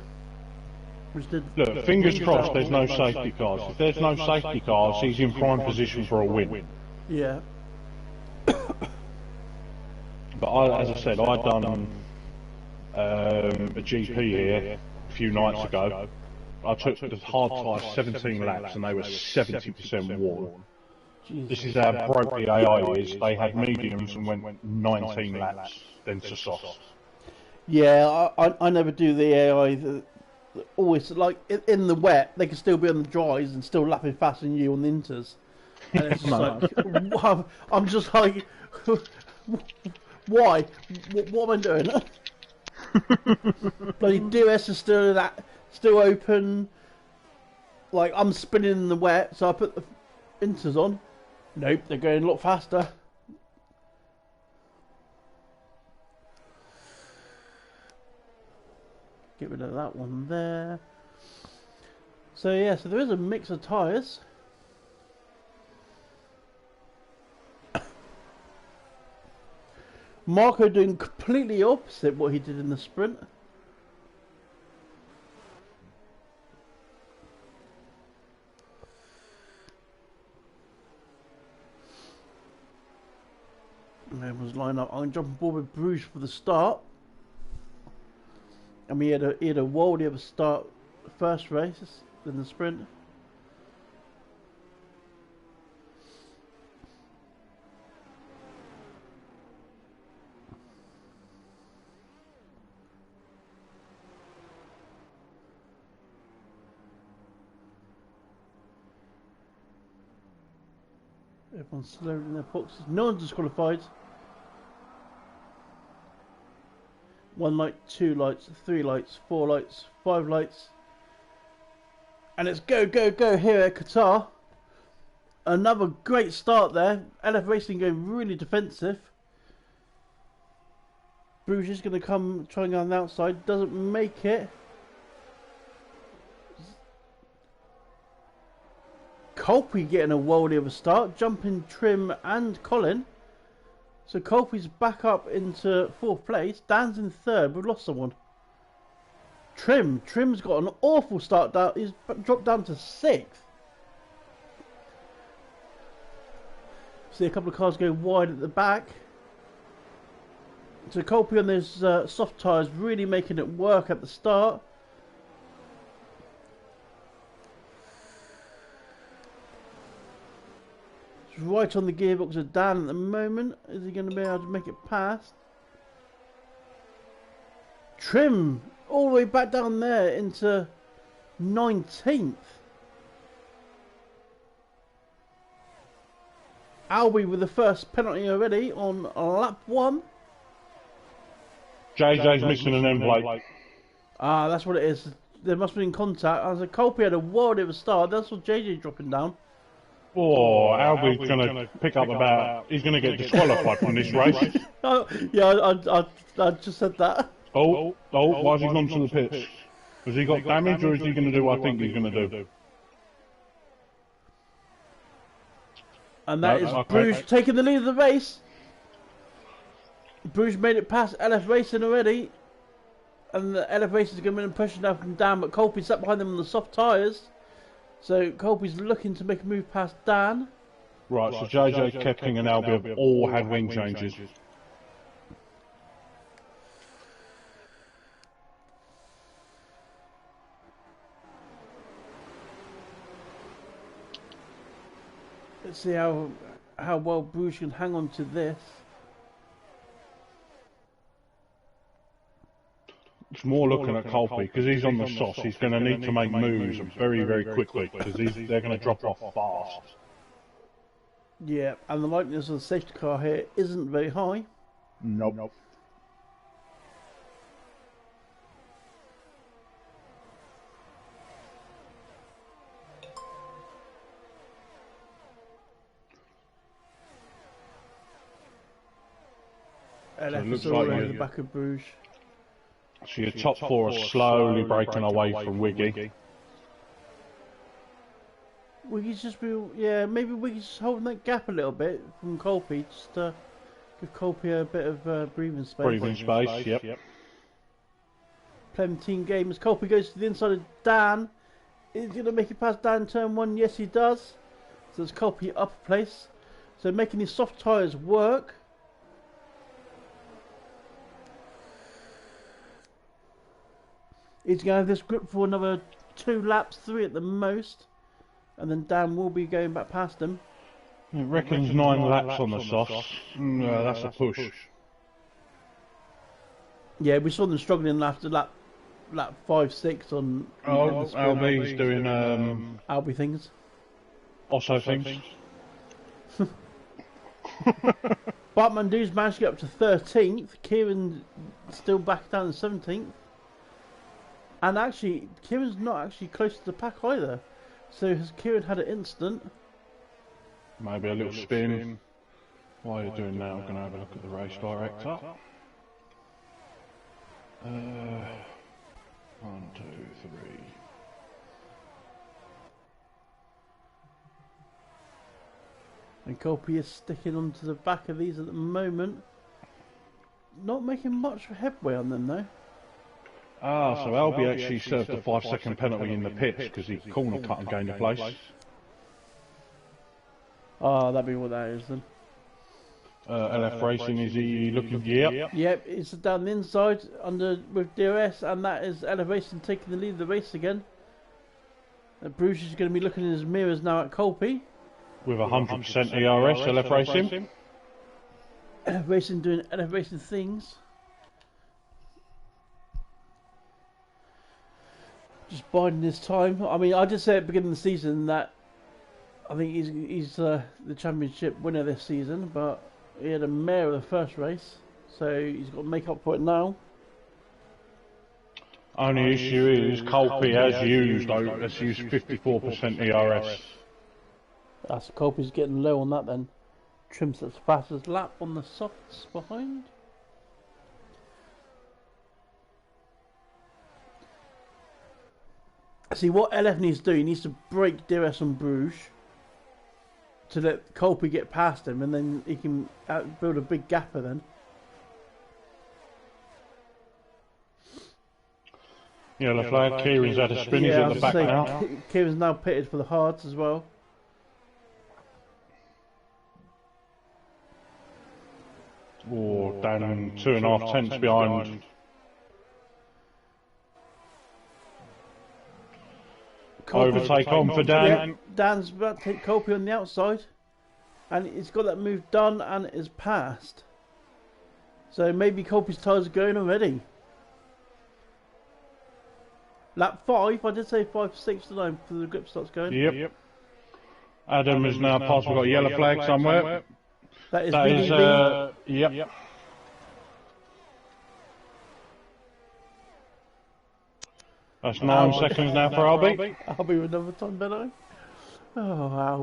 Which did Look, fingers crossed there's no safety cars. If there's no safety cars, he's in prime position for a win. Yeah. But as I said, I'd done a GP here a few nights ago. I took the hard tyres 17 laps and they were 70% worn. Jesus. This is how broke the AI is. They had mediums and went 19 laps, then to softs. Yeah, I never do the AI. Always, like, in the wet, they can still be on the dries and still lapping faster than you on the inters. And it's just like, I'm just like, why? What am I doing? Bloody DRS is still open. Like, I'm spinning in the wet, so I put the inters on. Nope, they're going a lot faster. Get rid of that one there. So yeah, so there is a mix of tyres. Marco doing completely opposite what he did in the sprint. Everyone's lined up. I'm going to jump on board with Bruges for the start. And he had a worldie of a start first race in the sprint. Everyone's slowly in their boxes. No one's disqualified. 1 light, 2 lights, 3 lights, 4 lights, 5 lights. And it's go, go, go here at Qatar. Another great start there. LF Racing going really defensive. Bruges is going to come, try and go on the outside. Doesn't make it. Colpy getting a worldie of a start, jumping Trim and Colin. So Colpy's back up into 4th place. Dan's in 3rd. We've lost someone. Trim's got an awful start down. He's dropped down to 6th. See a couple of cars go wide at the back. So Colpy on those soft tyres really making it work at the start. It's right on the gearbox of Dan at the moment. Is he going to be able to make it past? Trim all the way back down there into 19th. Albie with the first penalty already on lap 1. JJ's missing an end plate. Ah, that's what it is. There must have been contact. I was like, Colpy had a world of a start. That's what JJ dropping down. Oh, Albie's going to pick up about... He's going to get disqualified from this race. Oh, yeah, I just said that. Oh, why has he gone to the pits? Has he got damage or is he going to do what I think he's going to do? And that is Bruges taking the lead of the race. Bruges made it past LF Racing already. And the LF Racing is going to be pushing up and down, but Colpy sat behind them on the soft tyres. So Colpy's looking to make a move past Dan. Right, so JJ, Kepping and Albie have all had wing changes. Let's see how well Bruges can hang on to this. It's more looking at Colpy because he's on the sauce. He's going to need to make moves very, very quickly because they're going to drop off fast. Yeah, and the likeliness of the safety car here isn't very high. Nope. LF is all over the back of Bruges. So your top 4 are slowly breaking away from Wiggy. Wiggy's just maybe Wiggy's just holding that gap a little bit from Colpy, just to give Colpy a bit of breathing space. Breathing space, yep. Playing team game as Colpy goes to the inside of Dan. Is he going to make it past Dan in turn 1? Yes, he does. So it's Colpy up a place. So making his soft tyres work. He's going to have this grip for another 2 laps, 3 at the most. And then Dan will be going back past him. It reckons 9 laps on the softs. That's a push. Yeah, we saw them struggling after lap 5, 6 on... Albie's doing... Albie things. Also things. Bartmandu's managed to get up to 13th. Kieran still back down to 17th. And actually, Kieran's not actually close to the pack either. So has Kieran had an incident? Maybe a little spin. While you're doing that, I'm going to have a look at the race director. 1, 2, 3. And Colpy is sticking onto the back of these at the moment. Not making much headway on them though. So Albie actually served a 5-second penalty in the pits because he corner cut and gained a place. That'd be what that is then. LF Racing, is he looking? Yep. Yep, it's down the inside with DRS, and that is LF Racing taking the lead of the race again. Bruges is going to be looking in his mirrors now at Colpy. With 100% ERS, LF Racing. LF Racing doing LF Racing things. Just biding his time. I mean, I did say at the beginning of the season that I think he's the championship winner this season, but he had a mare of the first race, so he's got to make up for it now. Only issue is Colpy has used 54% ERS. That's Colpy's getting low on that then. Trims its fastest lap on the softs behind. See what LF needs to do, he needs to break DRS on Bruges. to let Colby get past him, and then he can build a big gapper then. Yellow flag, Kieran's had a spin, he's at the back now. Kieran's now pitted for the hards as well. Oh, down 2.5 tenths behind. Overtake on for Dan. Yeah, Dan's about to take Colby on the outside, and he's got that move done and is passed. So maybe Colby's tyres are going already. Lap 5, I did say 5 to 6 tonight before the grip starts going. Yep. Adam is now passed, we've got a yellow flag somewhere. That is yep. That's 9 seconds now for Albie. Albie with another time better. Oh,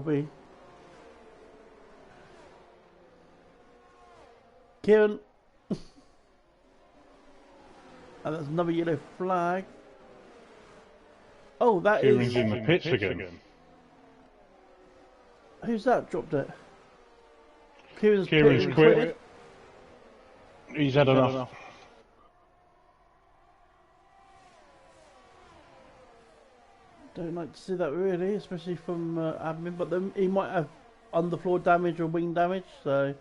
Albie. Kieran. And there's another yellow flag. Oh, that Kieran's is... in the pits again. Who's that dropped it? Kieran's quit. He's had enough. Don't like to see that really, especially from admin, but then he might have underfloor damage or wing damage, so...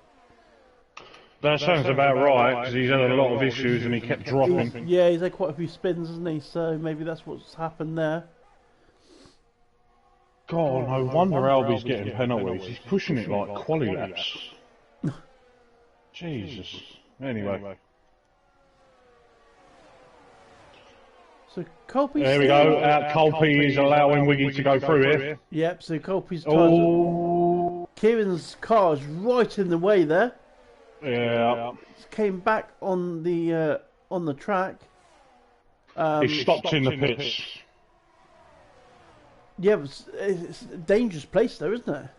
That sounds about right, because he's had a lot of issues and he kept dropping. Yeah, he's had quite a few spins, hasn't he? So maybe that's what's happened there. God, no wonder Albie's getting penalties. He's pushing it like quali laps. Jesus. Anyway. So Colby's there we go. Colby is allowing Wiggy to go through here. Yep, so Colby's tires... Kieran's car's right in the way there. Yeah. Came back on the track. He stopped in the pits. Yeah, it's a dangerous place though, isn't it?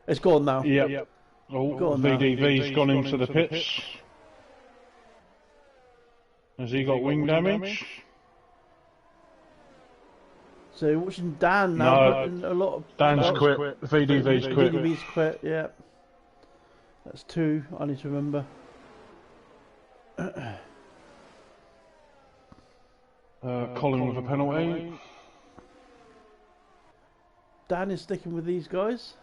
It's gone now. Yep. Oh, VDV's gone into the pits. Has he got wing damage? So watching Dan now. No, a lot of Dan's quit. VDV's quit. VDV's quit. Yeah. That's 2. I need to remember. Colin with a penalty. Dan is sticking with these guys.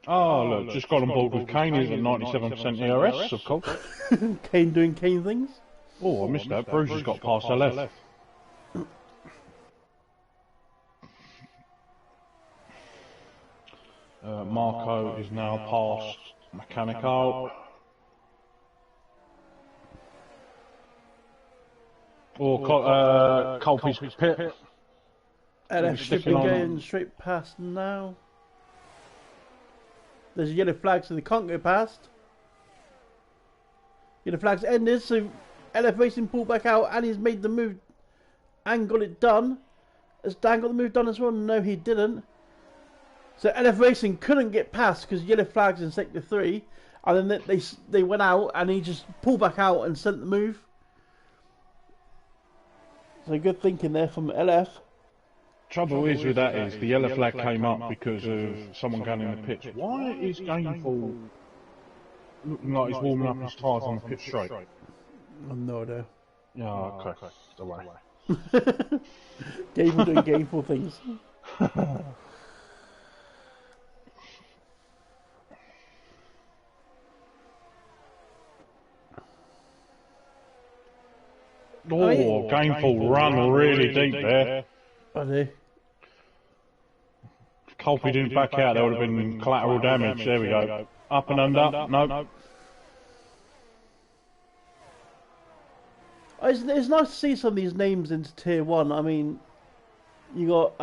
Oh, look, just got on board with Kane. He's at 97% ERS, of course. Kane doing Kane things. Oh, I missed that. Bruce has got past the left. Marco is now past Mechanical. Or Colby's pit. LF should be going straight past now. There's a yellow flag, so they can't go past. Yellow flag's ended, so LF Racing pulled back out, and he's made the move and got it done. Has Dan got the move done as well? No, he didn't. So LF Racing couldn't get past because yellow flag's in sector 3, and then they went out, and he just pulled back out and sent the move. So good thinking there from LF. Trouble is with that is the yellow flag came up because of someone going in the pits. Why is Gainful looking like he's warming up his tyres on the pit straight? I've no idea. Yeah, okay. Don't worry. Gainful doing Gainful things. Oh, Gainful run really deep there. I do. If Colby didn't back out, there would have been collateral damage. There we go. Up and under. No. It's nice to see some of these names into Tier 1. I mean, you got,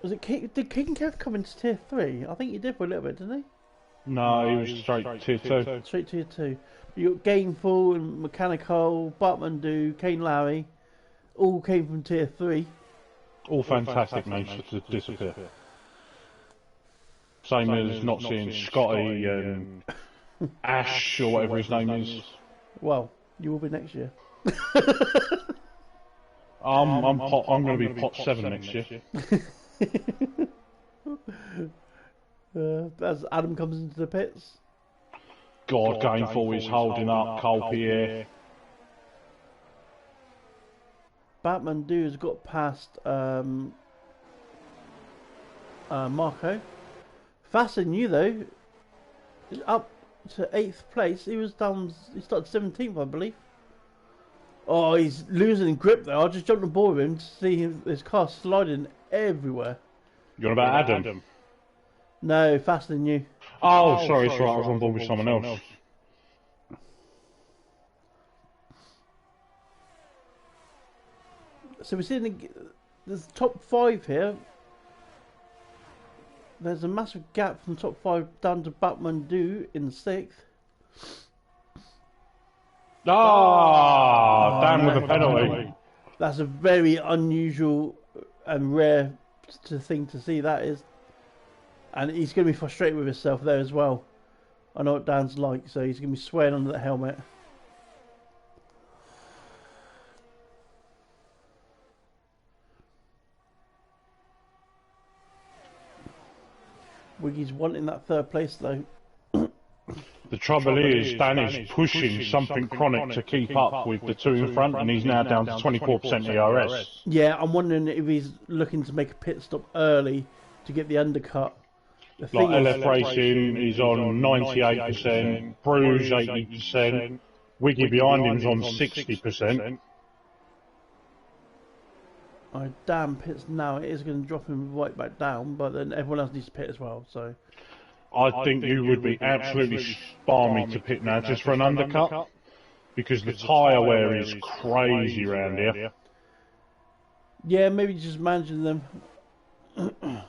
was it did King Kev come into Tier 3? I think he did for a little bit, didn't he? No, he was straight Tier 2. Straight Tier 2. You got Gainful and Mechanical, Bartmandu, Kane Lowry, all came from Tier 3. All fantastic names to disappear. Same as not seeing Scotty and Ash or whatever his name is. Well, you will be next year. I'm going to be pot 7 next year. As Adam comes into the pits. God, going forward, he's holding up. Cole Pierre. Batman Dude's got past Marco. Faster than you though. Up to 8th place. He was down. He started 17th, I believe. Oh, he's losing grip though. I just jumped on board with him to see his car sliding everywhere. You're on about Adam? No, faster than you. Oh, sorry, I was on board with someone else. So we're seeing there's top 5 here. There's a massive gap from the top 5 down to Batman Do in 6th. Dan with a penalty. That's a very unusual and rare thing to see, that is. And he's going to be frustrated with himself there as well. I know what Dan's like, so he's going to be swearing under the helmet. Wiggy's wanting that 3rd place though. The trouble is, Dan is pushing something chronic to keep up with the 2 in front, and he's now down to 24% ERS. Yeah, I'm wondering if he's looking to make a pit stop early to get the undercut. Like LF Racing, he's on 98%, Bruges 80%, Wiggy behind him's on 60%. Oh, damn, pits now. It is going to drop him right back down, but then everyone else needs to pit as well, so... I think you would be absolutely balmy to pit now just for an undercut, because the tyre wear is crazy around here. Yeah, maybe just managing them. And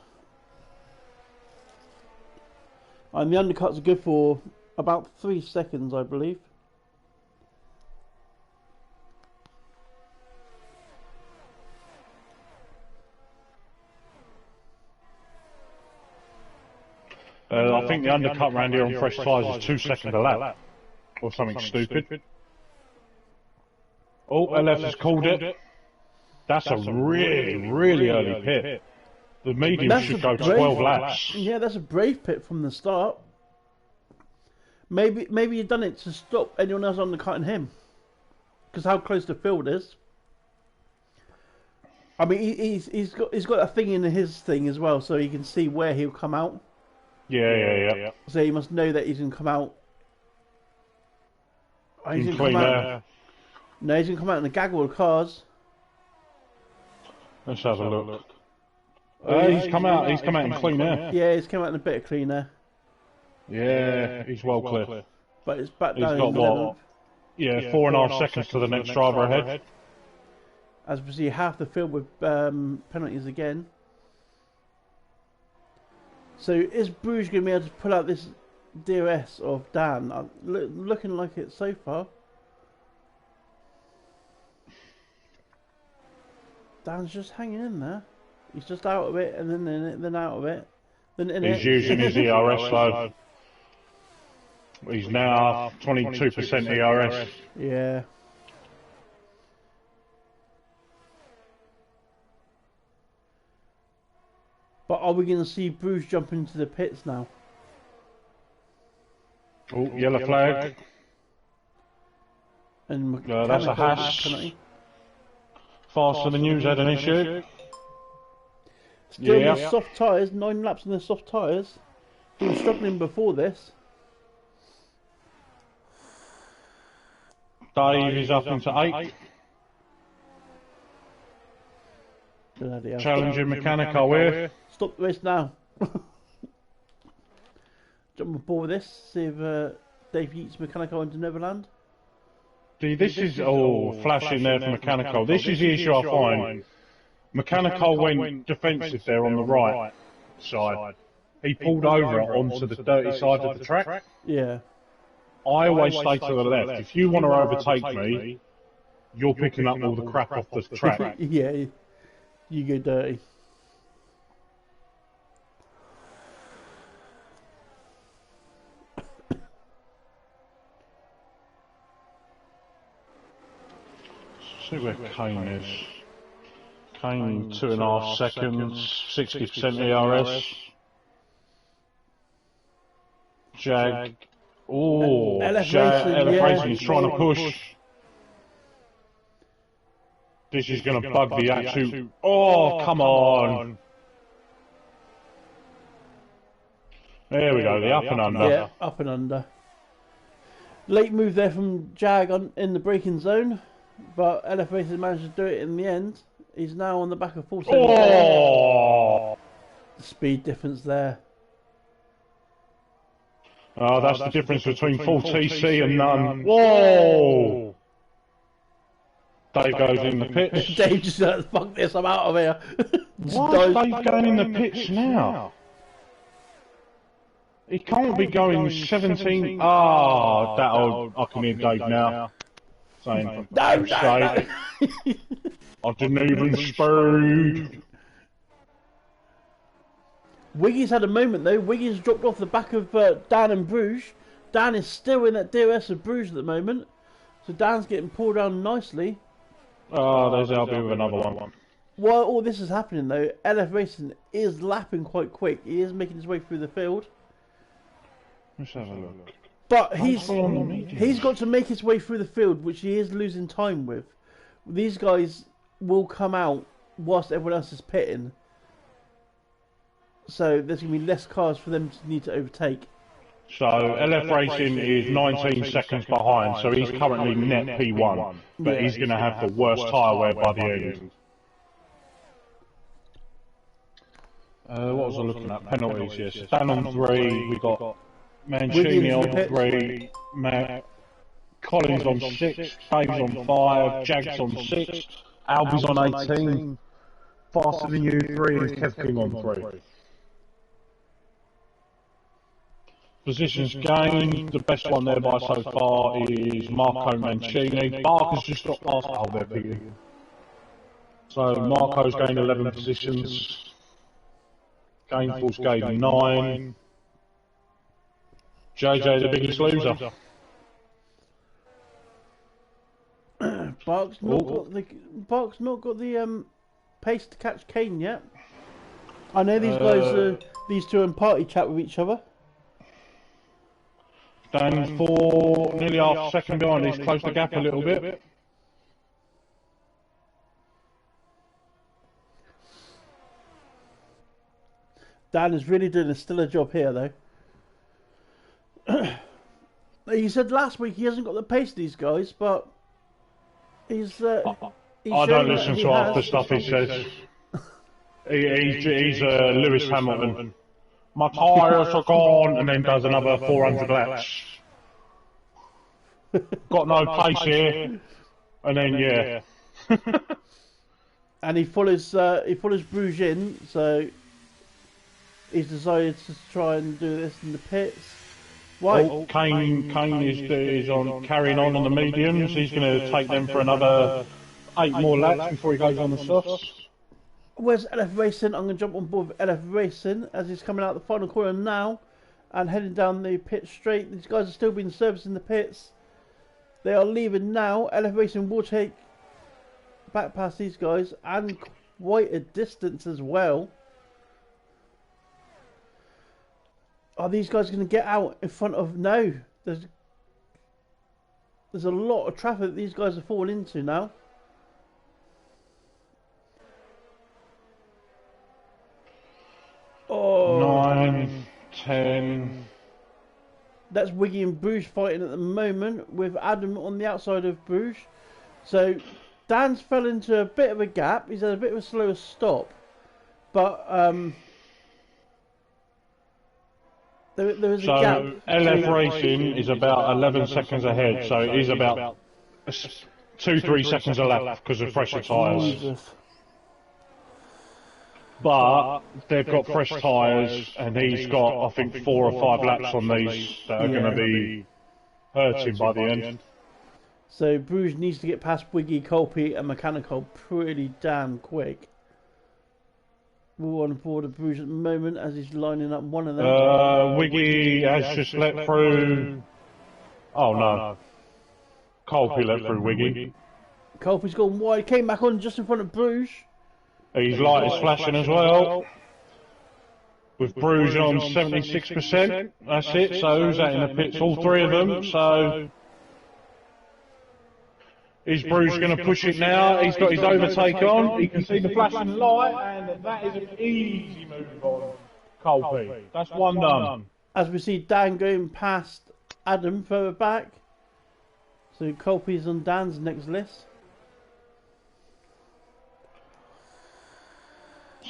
the undercuts are good for about 3 seconds, I believe. I think the undercut round here on fresh tyres is 2 seconds a lap, or something stupid. Oh, LF has called it. That's a really early pit. The medium should go 12 laps. Yeah, that's a brave pit from the start. Maybe you've done it to stop anyone else undercutting him, because how close the field is. I mean, he's got a thing in his thing as well, so he can see where he'll come out. Yeah. So he must know that he's going to come out. Oh, he's going to come out. No, he's going to come out in a gaggle of cars. Let's have a look. He's come out in clean air. Yeah, he's come out in a bit of clean air. Yeah, he's well clear. But it's back He's down. got what? Yeah, 4.5 seconds to the next driver ahead. As we see, half the field with penalties again. So is Bruges going to be able to pull out this DRS of Dan? Looking like it so far. Dan's just hanging in there. He's just out of it, and then in it, then out of it, then in it. He's using his ERS though. He's now 22% ERS. Yeah. But are we going to see Bruges jump into the pits now? Oh, yellow flag. And that's a hash. Faster than you's had an issue. Still in the soft tyres, 9 laps in the soft tyres. He was struggling before this. Dave is up into 8. Challenging Mechanical here. Stop the race now. Jump on board with this, see if Dave Yeats Mechanical into Neverland. See, this is flashing there for Mechanical. This is the issue I find. Mechanical went defensive there on the right side. He pulled over onto the dirty side of the track. Yeah. I always stay to the left. If you want to overtake me, you're picking up all the crap off the track. Yeah, you go dirty. See where Kane is. Kane 2.5 seconds, 60% ERS. Jag. Oh, LF Racing is trying to push. This is going to bug the absolute. Oh, come on. There we go, the up and under. Yeah, up and under. Late move there from Jag in the braking zone, but LF Racing managed to do it in the end. He's now on the back of 474. Oh! The speed difference there. Oh, that's the difference between full TC and none. Whoa! Dave goes in the pits. Dave just said, fuck this, I'm out of here. Why is Dave going in the pits now? He can't be going 17. Ah, I can hear Dave now. Saying, no. I didn't even speed. Wiggy's had a moment though. Wiggy's dropped off the back of Dan and Bruges. Dan is still in that DRS of Bruges at the moment. So Dan's getting pulled down nicely. Oh, there's Albie with another one. While all this is happening though, LF Racing is lapping quite quick. He is making his way through the field. Let's have a look. But he's got to make his way through the field, which he is losing time with. These guys will come out whilst everyone else is pitting. So there's going to be less cars for them to need to overtake. So LF Racing is 19 seconds behind, so he's currently net P1, but he's going to have the worst tyre wear by the end. What was I looking at? Penalties, yes. Dan on 3, we got Mancini on 3, Collins on 6, Dave's on 5, Jags on 6, Albie's on 18, faster than you 3, and Kev King on 3. Positions gained, the best one there by so far is Marco Mancini. Barker's just got past. Oh, they're big. So Marco's gained 11 positions. Gainful's gained 9. JJ the biggest loser. Bark's not got the pace to catch Kane yet. I know these guys, these two, in party chat with each other. Dan for nearly half a second behind. He's closed the gap a little bit. Dan is really doing a stellar job here, though. He said last week he hasn't got the pace of these guys, but he's I don't listen to half the stuff he says. He's Lewis Hamilton. My tyres are gone, and then does another 400 laps. Got no pace here, and then yeah. And he follows Bruges in, so he's decided to try and do this in the pits. Right. Oh, Kane is on carrying on the mediums. He's going to take them for another 8 more laps before he goes on the softs. Where's LF Racing? I'm going to jump on board with LF Racing as he's coming out the final corner now and heading down the pit straight. These guys are still being serviced in the pits. They are leaving now. LF Racing will take back past these guys and quite a distance as well. Are these guys going to get out in front of... No. There's a lot of traffic that these guys are falling into now. Oh, 9, 10. That's Wiggy and Bruges fighting at the moment with Adam on the outside of Bruges. So Dan's fell into a bit of a gap. He's had a bit of a slower stop. But there is a gap. So LF Racing is about 11 seconds ahead. So it is about 2-3 seconds a lap because of fresher tyres. But they've got fresh tyres, and he's got, I think, 4 or 5 laps on these that are going to be hurting by the end. So Bruges needs to get past Wiggy, Colby, and Mechanical pretty damn quick. We're on board of Bruges at the moment as he's lining up one of them. Wiggy has just let through. Oh no, Colby let through Wiggy. Colby's gone wide, came back on just in front of Bruges. His light is flashing as well. With Bruges on 76%. That's it. So who's that in the pits? All three of them. So is Bruges going to push it now? He's got his overtake on. He can see the flashing light, and that is an easy move on Colby. That's one done. As we see Dan going past Adam further back. So Colby's on Dan's next list.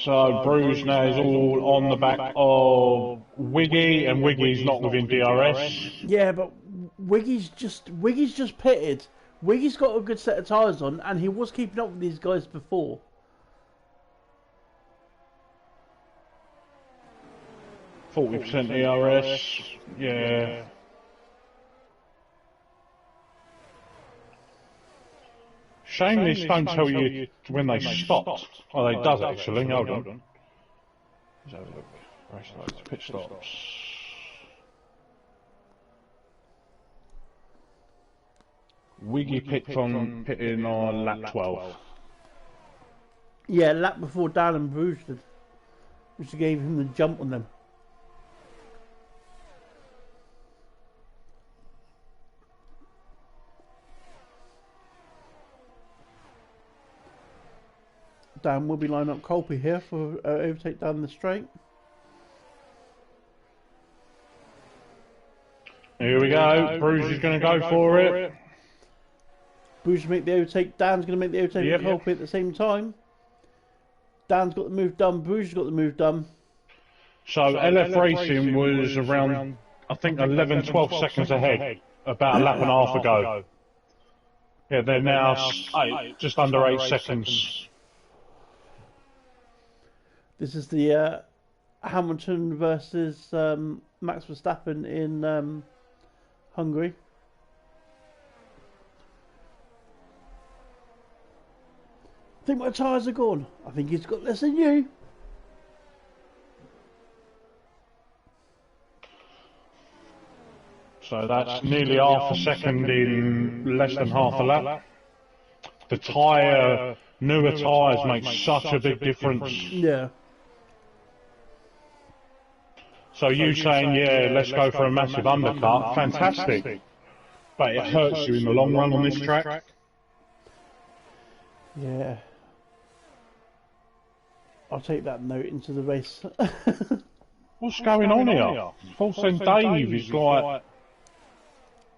So Bruges now is all on the back of Wiggy, and Wiggy's not within DRS. Yeah, but Wiggy's just pitted. Wiggy's got a good set of tyres on, and he was keeping up with these guys before. %40 DRS, yeah. Shame this don't tell you when they stopped. Oh, they does actually. Hold on. Let's have a look. Race lights, pit stops. Wiggy pitting on lap 12. Yeah, lap before Dan and Bruges did, which gave him the jump on them. Dan will be lining up Colby here for overtake down the straight. Here we go. Bruges is going to go for it. Bruges make the overtake. Dan's going to make the overtake with Colby at the same time. Dan's got the move done. Bruges got the move done. So LF Racing was around, I think, 11, 12 seconds ahead about a lap and a half ago. Yeah, they're now just under 8 seconds. This is the Hamilton versus Max Verstappen in Hungary. I think my tyres are gone. I think he's got less than you. So that's nearly half a second in less than half a lap. The newer tyres make such a big difference. Yeah. So you saying, yeah, let's go for a massive undercut, fantastic. But it hurts you in the long run on this track. Yeah. I'll take that note into the race. What's going on here? False and Dave is like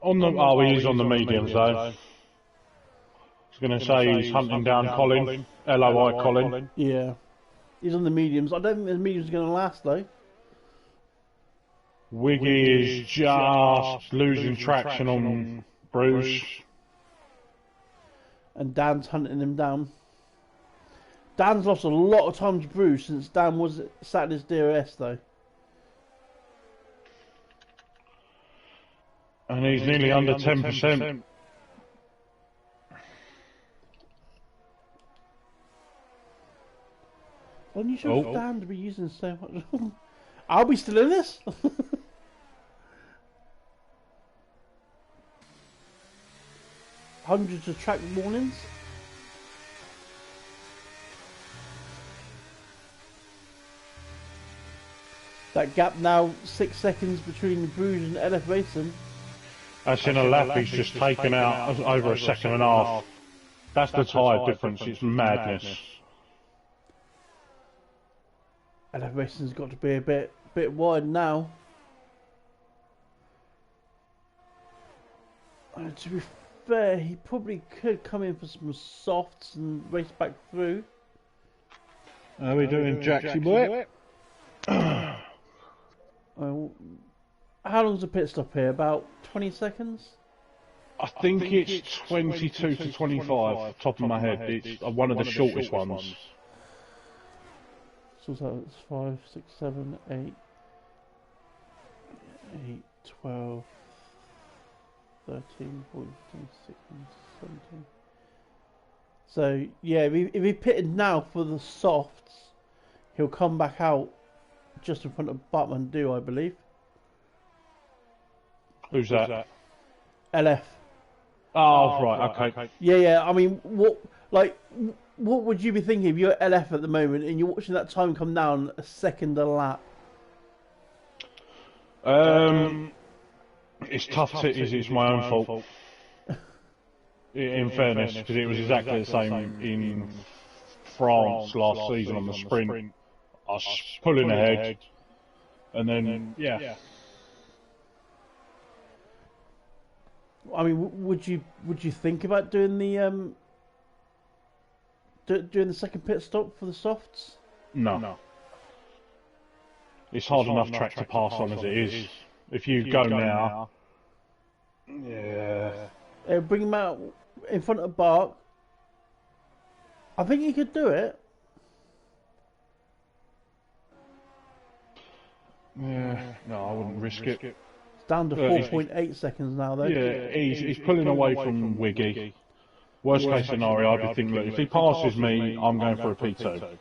on the. Oh, he is on the mediums though. I was going to say he's hunting down Colin, LOI Colin. Yeah, he's on the mediums. I don't think the mediums are going to last though. Wiggy is just losing traction on Bruges. And Dan's hunting him down. Dan's lost a lot of time to Bruges since Dan was sat in his DRS though. And he's nearly under 10%. Unusual for Dan to be using so much. I'll be still in this. Hundreds of track warnings. That gap now 6 seconds between Bruges and LF Racing. That's in a lap he's just taken out over a second and a half. That's the tyre difference, it's madness. LF Racing's got to be a bit wide now. To be fair, he probably could come in for some softs and race back through. How are we doing, Jaxie boy? How long's the pit stop here? About 20 seconds? I think it's 22 to 25, top of my head. It's one of the shortest ones. So that's 5, 6, 7, 8, 12, 13, 14, 16, 17. So, yeah, if he pitted now for the softs, he'll come back out just in front of Batman Do, I believe. Who's that? LF. Oh, right, okay. Yeah, I mean, what would you be thinking if you're LF at the moment and you're watching that time come down a second a lap? It's tough titties, it's my own fault. In fairness, because it was exactly the same in France last season on the sprint. I was pulling ahead, and then, yeah. I mean, would you think about doing the doing the second pit stop for the softs? No. It's hard enough track to pass on as it is. If you go now, yeah. Bring him out in front of Bark. I think he could do it. Yeah, no, I wouldn't risk it. It's down to 4.8 seconds now, though. Yeah, he's pulling away from Wiggy. Worst case scenario, I'd be thinking, look, if he passes me, I'm going for a P2.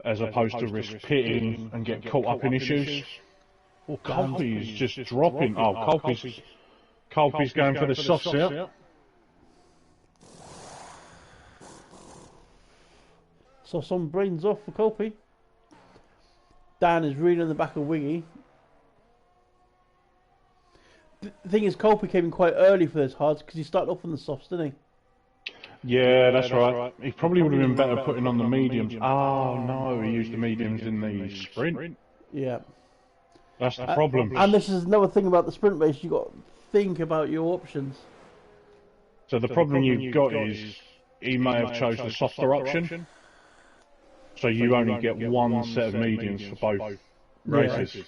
As opposed to risk pitting and get caught up in issues. Oh, Colby's just dropping. Oh, Colby's going for the softs here. So some brains off for Colby. Dan is really on the back of Wiggy. The thing is, Colby came in quite early for those hards because he started off on the softs, didn't he? Yeah, that's right. He probably would have been better putting on the mediums. Oh no, he used the mediums in the sprint. Yeah. That's the problem. And this is another thing about the sprint race, you've got to think about your options. So the problem you've got is, he may have chose the softer option. So you only get one set of mediums for both races.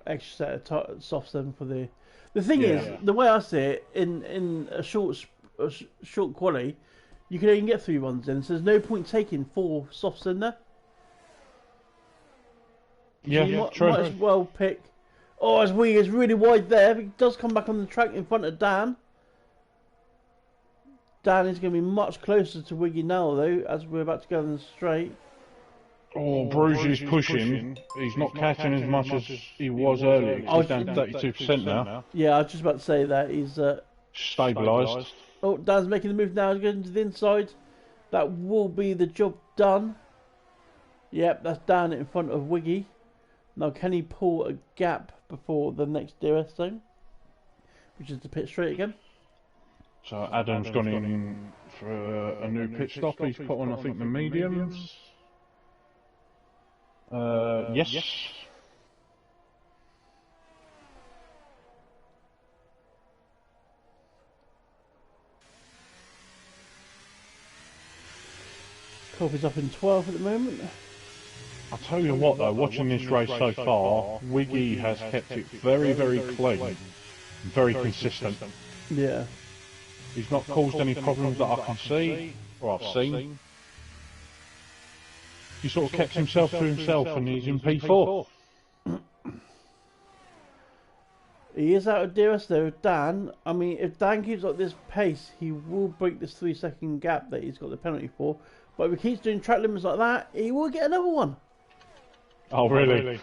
Extra set of softs then for the... The thing is, the way I see it, in a short quali, you can only get 3 ones in, so there's no point taking 4 softs in there. Yeah, so true. Might as well pick... Oh, his wing is really wide there. He does come back on the track in front of Dan. Dan is going to be much closer to Wiggy now, though, as we're about to go on the straight. Oh, Bruges is pushing. He's not catching as much as he was earlier. He's down 32% now. Yeah, I was just about to say that. He's stabilised. Oh, Dan's making the move now. He's going to the inside. That will be the job done. Yep, that's Dan in front of Wiggy. Now, can he pull a gap before the next DRS zone? Which is the pit straight again. So Adam's gone in for a new pit stop. He's put on, I think, the mediums. Yes. Colby's up in 12 at the moment. I'll tell you what though, watching this race so far, Wiggy has kept it very, very clean, very consistent. Yeah. He's not caused any problems that I can see, or I've seen. He sort of kept himself to himself and he's in P4. He is out of DRS though, Dan. I mean, if Dan keeps up this pace, he will break this 3-second gap that he's got the penalty for. But if he keeps doing track limits like that, he will get another one. Oh, really?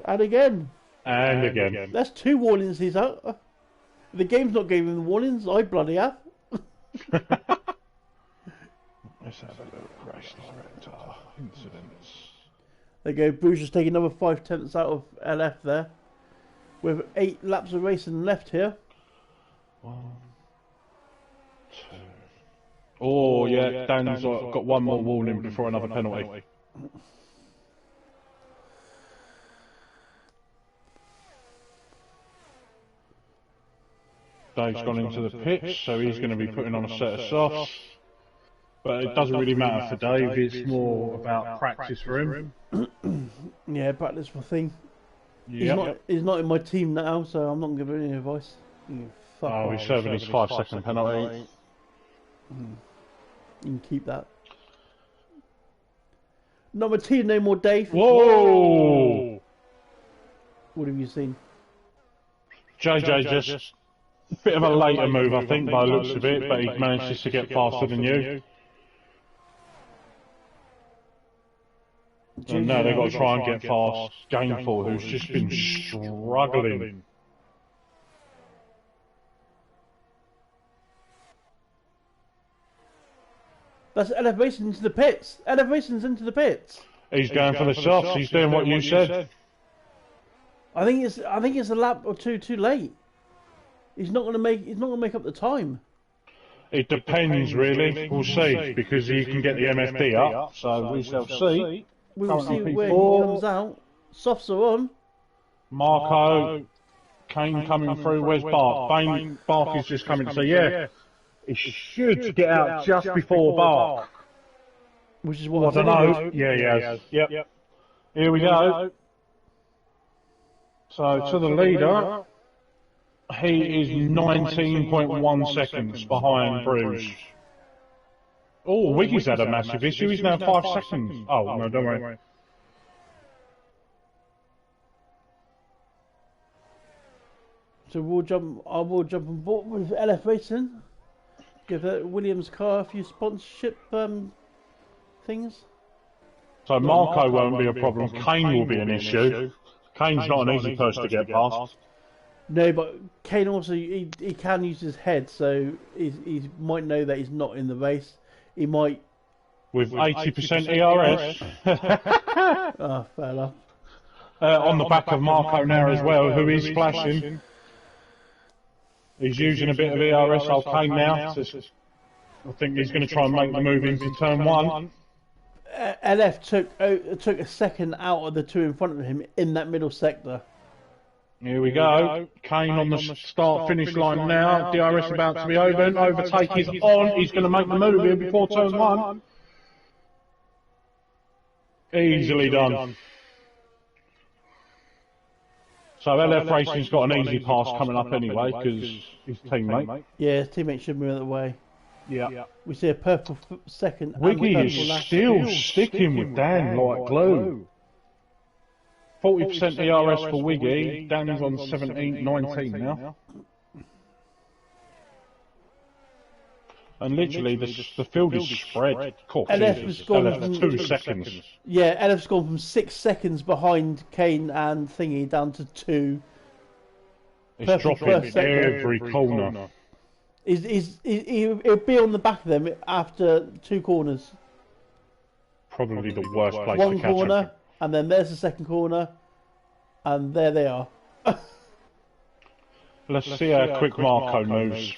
And again. And again. That's 2 warnings he's out. The game's not giving him the warnings, I bloody have. Let's have a look. Race director. Incidents. There you go. Bruges taking another 5/10 out of LF there. With 8 laps of racing left here. 1, 2. Oh, yeah. Dan's got one more warning before another penalty. Dave's gone into the pits, so he's going to be putting on a set of softs. But it doesn't really matter for Dave, it's more about practice for him. Yeah, practice for thing. Yep. He's not in my team now, so I'm not giving any advice. Oh, he's serving his 5-second penalty. You can keep that. Number 2, no more Dave. Whoa! What have you seen? JJ just a bit of a later move, I think, by the looks of it, but he managed to get faster than you. And now they've got to try and get past Gainful, who's just been struggling. That's LF Racing into the pits. LF Racing's into the pits. He's going for the softs. He's doing what you said. I think it's a lap or two too late. He's not going to make up the time. It depends, really. We'll see, because he can get the MFD up, so we shall see. We will see where he comes out. Softs are on. Marco, Kane coming through. Where's Bark? Bark is just coming to say, yeah, he should get out just before Bark. Which is what I don't know. Yeah, he has. Yep. Here we go. So to the leader, he is 19.1 seconds behind Bruce. Oh, Wiggy's had a massive issue. He's now 5 seconds. Oh, no, don't worry. So I will jump on board with LF Racing. Give that Williams car a few sponsorship things. So Marco won't be a problem. Kane will be an issue. Kane's not an easy person to get past. No, but Kane also he can use his head, so he might know that he's not in the race. He might with 80% ERS. Oh, fair enough. On the back of Marco now as well, who is flashing. He's using a bit of ERS. I'll Kane now. I think he's going to try and make the move into turn 1. LF took a second out of the two in front of him in that middle sector. Here we go. Kane on the start-finish line now. DRS about to be over. Overtake is on. He's going to make the move here before turn 1. Easily done. So LF Racing's got an easy pass coming up anyway, because his teammate. Yeah, his teammate should move out of the way. Yeah. We see a purple second. Wiggy is still sticking with Dan like glue. 40% ERS for Wiggy. Dan's on 17, 19 now. And literally, the field is spread. LF 2 seconds. Yeah, LF's gone from 6 seconds behind Kane and Thingy down to 2. It's dropping every corner. He'll be on the back of them after 2 corners. Probably the worst place to catch him. 1 corner, and then there's the second corner, and there they are. Let's see how quick Marco moves.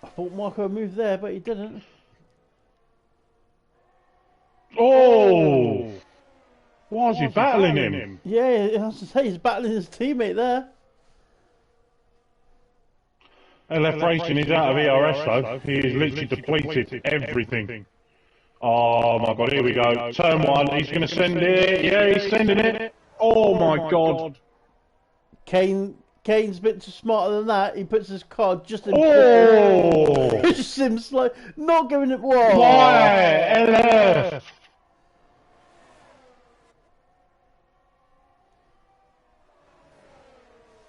I thought Marco moved there, but he didn't. Oh! Why is he battling him? Yeah, I have to say, he's battling his teammate there. LF Racing is out of ERS though. He has literally depleted everything. Oh my god, here we go. Turn 1, he's going to send it. Yeah, he's sending it. Oh my god. Kane's a bit too smarter than that. He puts his card just in. Oh! Just him slow, not giving it. Whoa! Why, LF?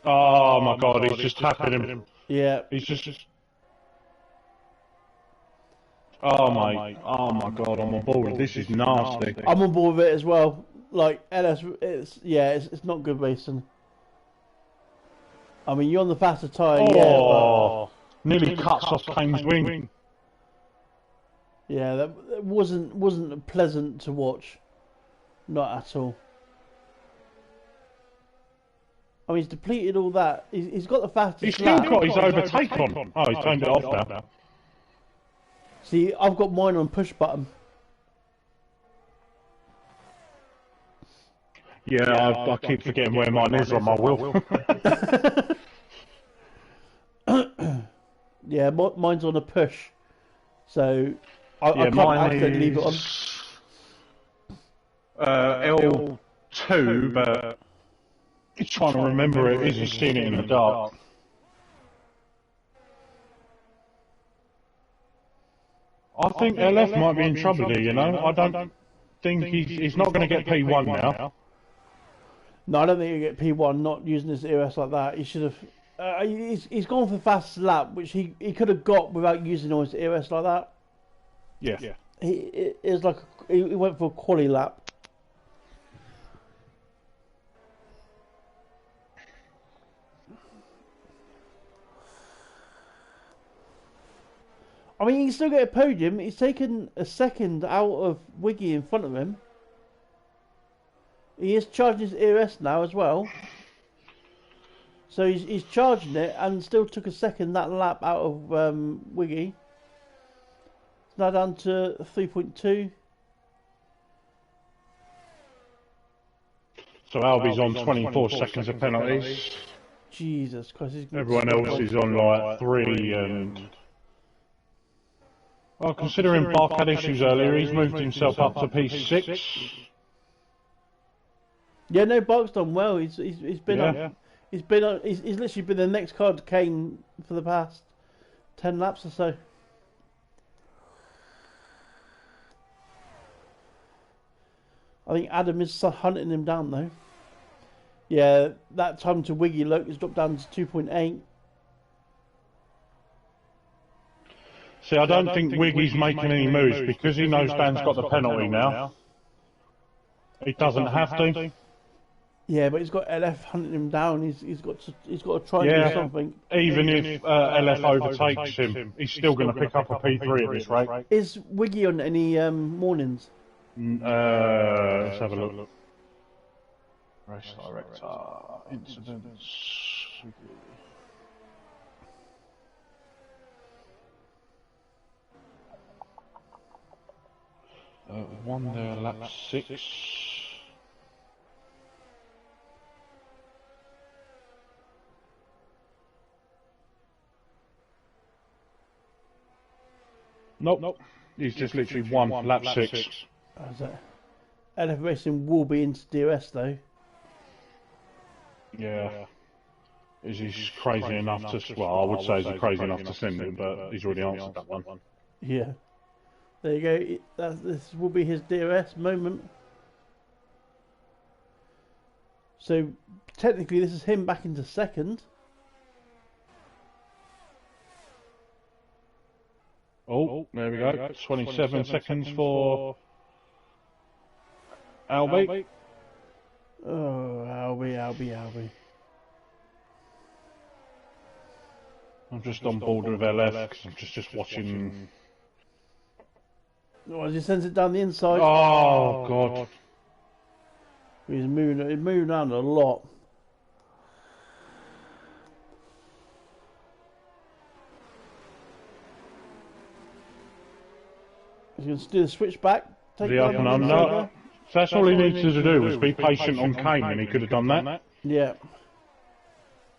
Oh my god, he's just tapping him. Yeah. He's just. Oh my god, I'm on board. This is nasty. I'm on board with it as well. Like LS, it's not good racing. I mean, you're on the faster tyre, but nearly cuts off Kane's wing. Yeah, that wasn't pleasant to watch. Not at all. I mean, he's depleted all that. He's got the fastest. He's still got his overtake on. Oh, he's turned it off now. See, I've got mine on push button. Yeah, I keep forgetting where mine is on my wheel. Yeah, mine's on a push, so I can't accidentally leave it on. L2, but he's trying to remember it. He's seeing it in the dark. I think LF might be in trouble here, you know. I don't think he's not going to get P1 now. No, I don't think he'll get P1 not using his EOS like that. He should have. He's gone for fast lap, which he could have got without using all his ERS like that. Yeah. It was like he went for a quali lap. I mean, he can still get a podium. He's taken a second out of Wiggy in front of him. He is charging his ERS now as well. So he's charging it and still took a second that lap out of Wiggy. It's now down to 3.2. So Albie's on 24 seconds of penalties. Jesus Christ. Everyone else is on like 3 and... Well, considering Bark had issues earlier, he's moved himself up to P6. Yeah, no, Bark's done well. He's been up. He's literally been the next car to Kane for the past 10 laps or so. I think Adam is hunting him down though. Yeah, that time to Wiggy look has dropped down to 2.8. See, I don't think Wiggy's making any moves because he knows Dan's got the penalty now. He doesn't have to. Yeah, but he's got LF hunting him down. He's got to try and do something. Even if LF overtakes him, he's still going to pick up a P3 at this rate. Is Wiggy on any mornings? Let's have a look. Race director incidents. One there, lap 6. Nope. He's just literally won lap 6. How's that? LF Racing will be into DRS though. Yeah. Is he crazy enough to... Well, I would say he's crazy enough to send him, but he's already answered that one. Yeah. There you go. This will be his DRS moment. So, technically this is him back into second. Oh, there we go. 27 seconds for Albie. Oh, Albie. I'm just on board with LF because I'm just watching. Oh, he sends it down the inside. Oh God! He's moving around a lot. He's going to do the switch back. Take the up and under. So that's all he needed to do was be patient on Kane, and he could have done that. Yeah.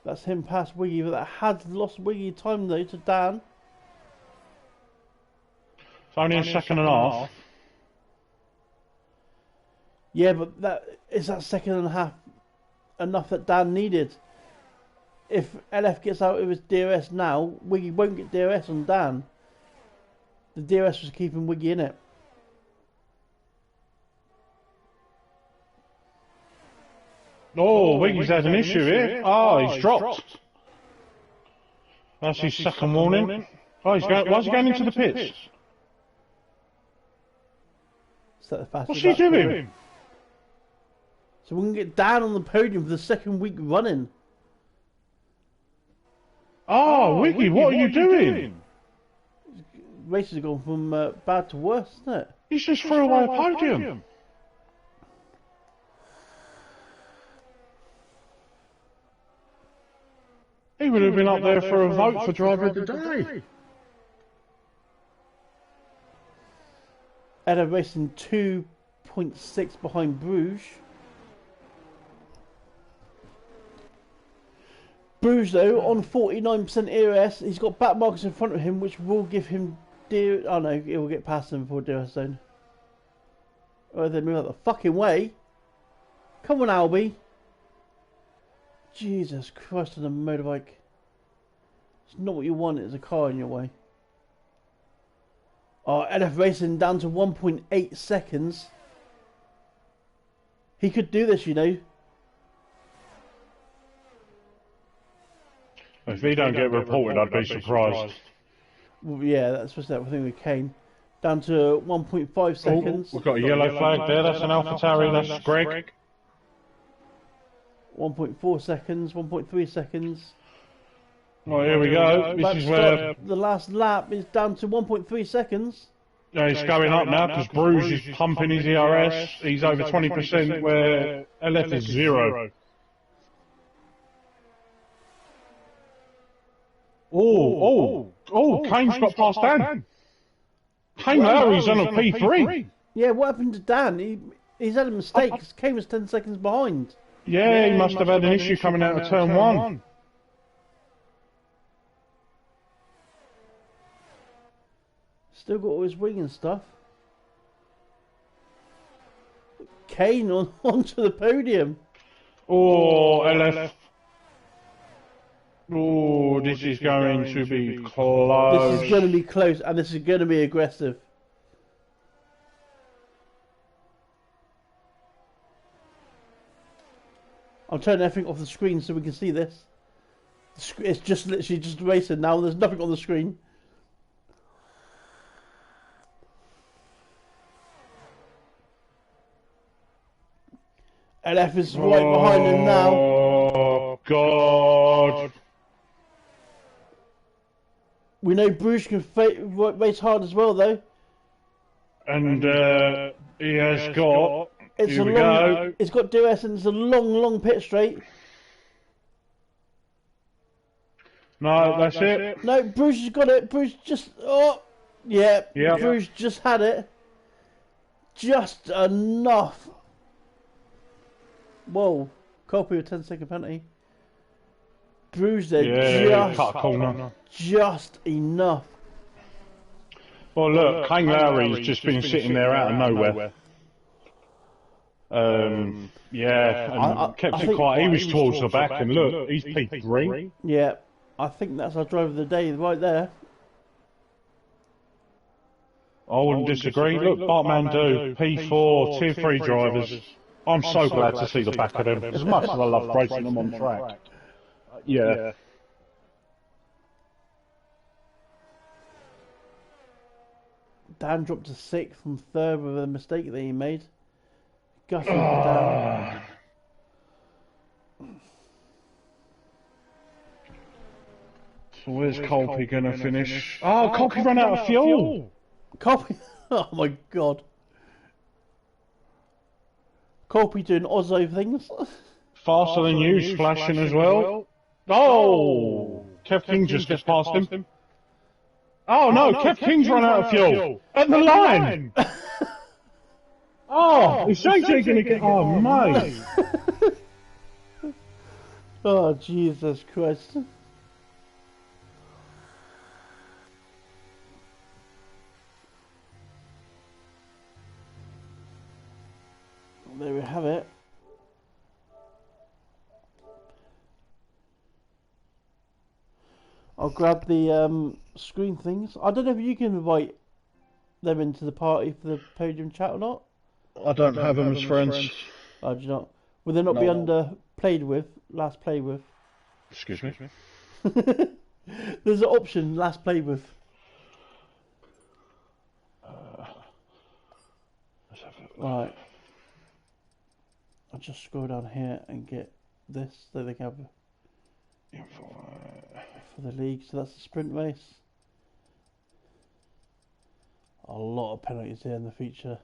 That's him past Wiggy, but that had lost Wiggy time though to Dan. It's only a second and a half. Yeah, but that second and a half enough that Dan needed. If LF gets out of his DRS now, Wiggy won't get DRS on Dan. The DRS was keeping Wiggy in it. Oh, Wiggy's had an issue here. Oh, he's dropped. That's his second warning. Oh, why's he going into the pits? What's he doing? So we can get Dan on the podium for the second week running. Oh, Wiggy, what are you doing? Races have gone from bad to worse, isn't it? He's just threw away a podium. He would have been up there for a vote for driver of the day. Edda racing 2.6 behind Bruges. Bruges though on 49% ERS. He's got back markers in front of him, which will give him oh no, it will get past him before DRS zone. Oh, they move out the fucking way. Come on, Albie. Jesus Christ on a motorbike. It's not what you want, it's a car in your way. Oh, LF Racing down to 1.8 seconds. He could do this, you know. If he don't get reported, I'd be surprised. Well, yeah, that's what's that thing with Kane. Down to 1.5 seconds. We've got a yellow flag there. That's an AlphaTauri. That's Greg. 1.4 seconds. 1.3 seconds. Oh, here we go. This is where the last lap is down to 1.3 seconds. It's going up now because Bruges is pumping his ERS. He's over 20%, where LF is 0. Kane's got past Dan. Kane Lowry's on a P3. Yeah, what happened to Dan? He's had a mistake because Kane was 10 seconds behind. Yeah, he must have had an issue coming out of turn 1. Still got all his wing and stuff. Kane onto the podium. Oh, LF. Oh, this is going to be close. This is going to be close, and this is going to be aggressive. I'm turning everything off the screen so we can see this. It's just literally just racing now. There's nothing on the screen. LF is right behind him now. Oh, God. We know Bruges can race hard as well, though. And he has got... Here we go. It's got DRS and it's a long pit straight. No, that's it. No, Bruges has got it. Bruges just... Oh, yeah. Bruges just had it. Just enough. Whoa, copy with 10-second penalty. Bruges there, just enough. Well, look, Kane Lowry's just been sitting there out of nowhere. Yeah, kept it quiet. He was towards the back, and look, he's P3. Yeah, I think that's our driver of the day right there. I wouldn't disagree. Look, Bartmandu, P4, Tier 3 drivers. I'm so glad to see the back of them. As much as I love racing them on track. Yeah. Dan dropped to 6th from 3rd with a mistake that he made. Gutted down. So where's Colby going to finish? Oh, Colby ran out of fuel! Colby, oh my God. Colby doing Ozzo things. Faster than you, splashing as well. Oh! Kev King just gets past him. Oh no, Kev King's run out of fuel! At the line! Oh, is JJ going to get... Oh, mate! Oh, Jesus Christ. There we have it. I'll grab the screen things. I don't know if you can invite them into the party for the podium chat or not. I don't have them as friends. Oh, do you not? Will they not be under played with, last played with? Excuse me? There's an option, last played with. Let's have a look. Right. I'll just scroll down here and get this so they can have for the league. So that's the sprint race. A lot of penalties here in the feature.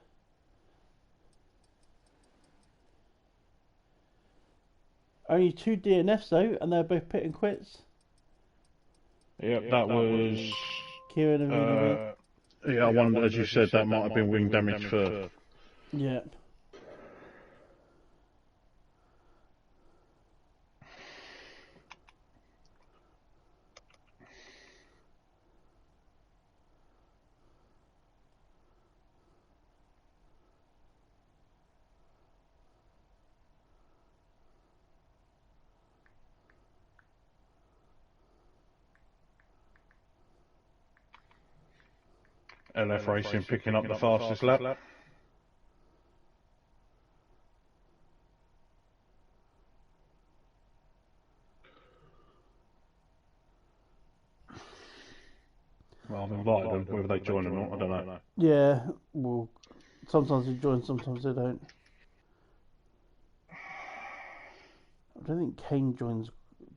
Only 2 DNFs though, and they're both pit and quits. Yep, that was Kieran and Vina. yeah, I wonder, as you said, that might have been wing damage for... Yeah. LF Racing picking up the fastest lap. I've invited them, whether they join or not, I don't know. Yeah, well, sometimes they join, sometimes they don't. I don't think Kane joins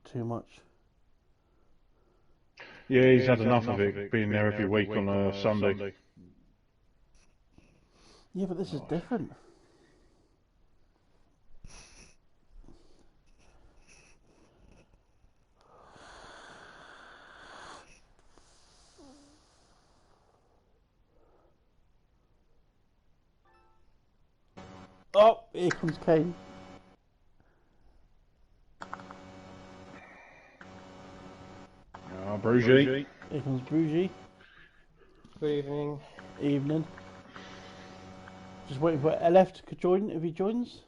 too much. Yeah, he's had enough of it, being there every week on a Sunday. Yeah, but this is different. Oh, here comes Kane. Bruges. Here comes Bruges. Good evening. Evening. Just waiting for LF to join, if he joins.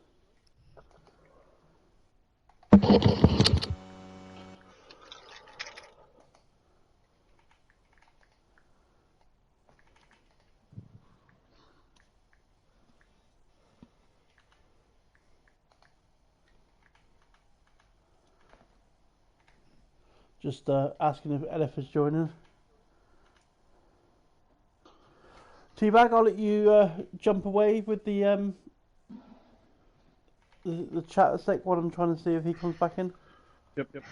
Just asking if LF is joining. Teabag, I'll let you jump away with the chat a sec while I'm trying to see if he comes back in. Yep.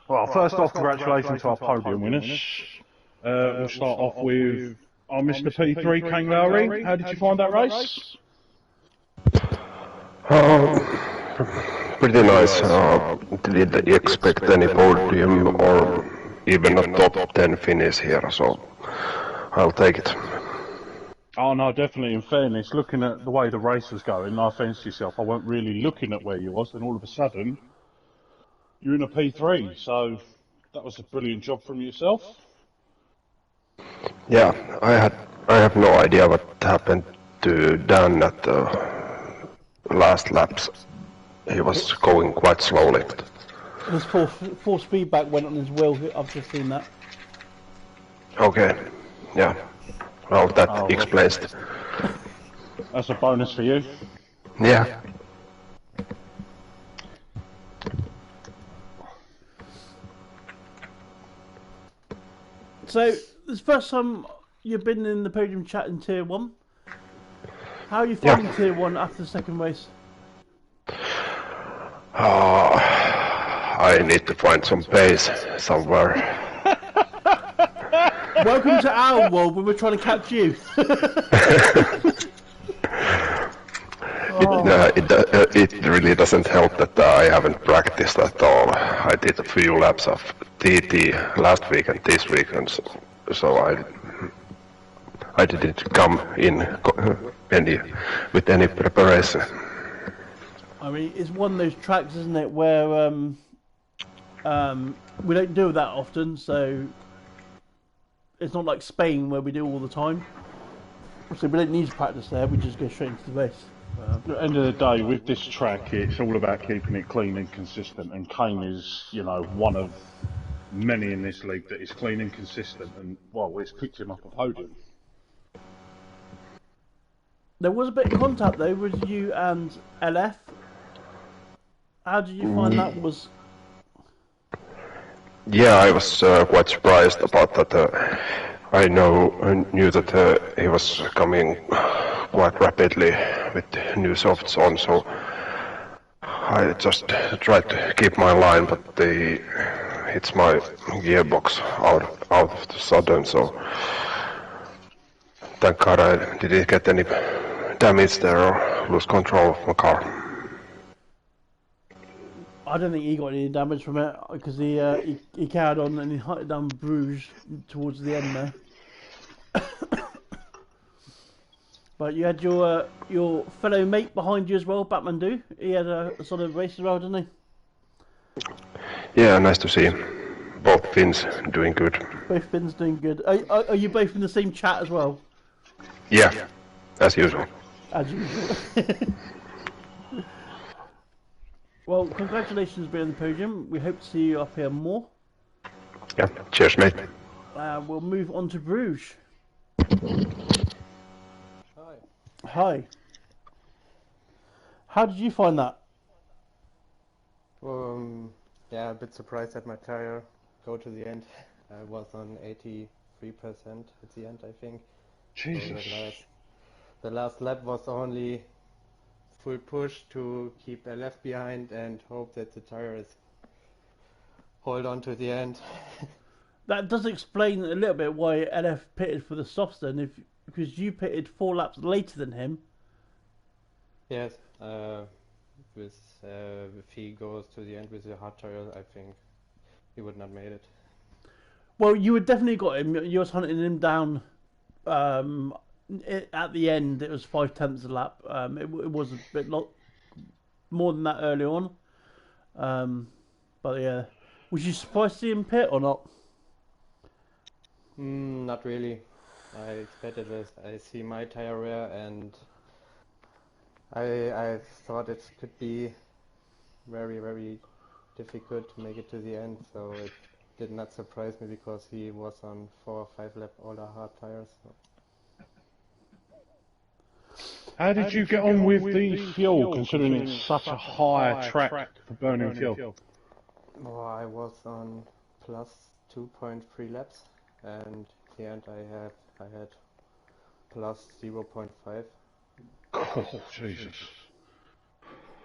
Well, first off, congratulations to our podium winners. We'll start off with our Mr. P3, Kane Lowry. How did you find that race? Pretty nice. Didn't expect any podium or even a top 10 finish here, so I'll take it. Oh no, definitely. In fairness, looking at the way the race was going, no offence to yourself, I weren't really looking at where you was, and all of a sudden, you're in a P3, so that was a brilliant job from yourself. Yeah, I have no idea what happened to Dan at the last laps. He was going quite slowly. His force feedback went on his wheel. I've just seen that. Okay, yeah. Well, that explains it. That's a bonus for you. Yeah. So, this is the first time you've been in the podium chat in Tier 1. How are you finding Tier 1 after the second race? I need to find some pace somewhere. Welcome to our world where we're trying to catch you. It really doesn't help that I haven't practiced at all. I did a few laps of TT last week and this week, and so I didn't come in with any preparation. I mean, it's one of those tracks, isn't it, where we don't do that often, so it's not like Spain where we do all the time. So we don't need to practice there, we just go straight into the race. At the end of the day, with this track, it's all about keeping it clean and consistent, and Kane is, you know, one of many in this league that is clean and consistent, and, well, it's picked him up a podium. There was a bit of contact, though, with you and LF. How did you find that was? Yeah, I was quite surprised about that. I knew that he was coming quite rapidly with new softs on, so I just tried to keep my line, but it's my gearbox out of the sudden, so thank God I didn't get any damage there or lose control of my car. I don't think he got any damage from it because he carried on and he hunted down Bruges towards the end there. But you had your fellow mate behind you as well, Batman Do. He had a solid race as well, didn't he? Yeah, nice to see. Both Finns doing good. Both Finns doing good. Are you both in the same chat as well? Yeah, as usual. As usual. Well, congratulations on being on the podium. We hope to see you up here more. Yeah, cheers, mate. We'll move on to Bruges. Hi. How did you find that? Yeah, a bit surprised that my tire go to the end. I was on 80 3% at the end, I think. Jesus. So the last lap was only full push to keep LF behind and hope that the tires hold on to the end. That does explain a little bit why LF pitted for the softs then, because you pitted 4 laps later than him. Yes, if he goes to the end with the hard tire, I think he would not made it. Well, you had definitely got him. You was hunting him down. At the end, it was 5/10 a lap. It was a bit more than that early on. But yeah, was you surprised to see him pit or not? Not really. I expected this. I see my tire wear, and I thought it could be very, very difficult to make it to the end. So it did not surprise me because he was on 4 or 5 lap older hard tires. So. How did you get on with the fuel, considering it's such a high track for burning fuel? Well, I was on plus 2.3 laps, and at the end I had plus 0.5. Oh, Jesus.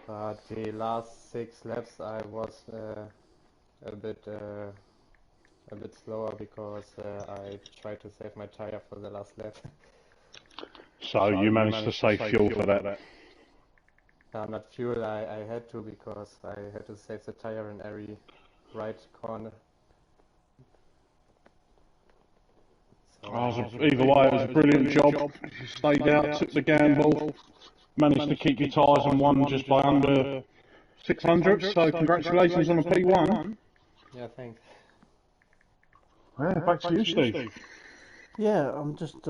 But the last 6 laps I was a bit slower because I tried to save my tire for the last lap. So you managed to save fuel for that? Not fuel, I had to because I had to save the tire in every right corner. So Either way, it was a brilliant job. You stayed out, took the gamble, managed to keep your tyres and won just by under 600, so congratulations on a P1. yeah, thanks. Yeah, back to you, Steve. Yeah, I'm just.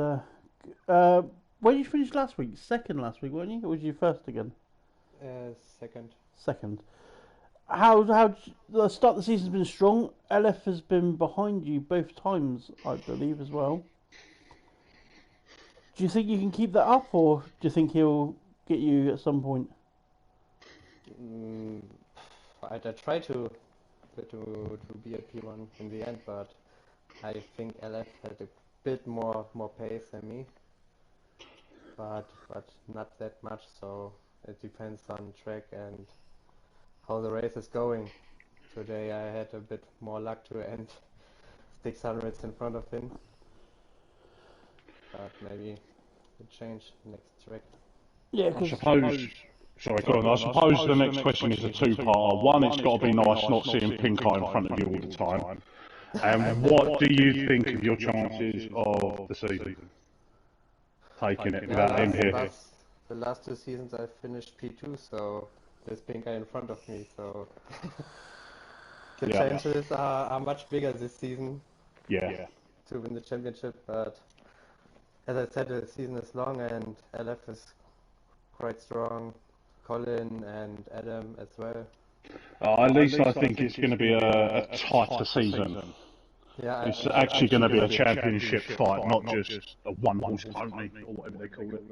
Where did you finish last week? Second last week, weren't you? Or was you first again? Second. Second. How the start of the season's been strong. LF has been behind you both times, I believe, as well. Do you think you can keep that up, or do you think he'll get you at some point? I try to be a P1 in the end, but I think LF had a bit more pace than me. But not that much, so it depends on track and how the race is going. Today I had a bit more luck to end 600s in front of him, but maybe it change next track. Yeah, I suppose. Sorry, go on. I suppose the next question is a two-parter. One, it's got to be nice not seeing pink eye in front of you all the time. And what do you think of your chances of the season? Taking it without him here. The last 2 seasons I finished P2, so there's pink eye in front of me, so the chances are much bigger this season to win the championship, but as I said, the season is long and LF is quite strong, Colin and Adam as well. At least I think it's going to be a tighter season. Yeah, it's actually going to be a championship fight, not just a one-horse pony, or whatever they call it.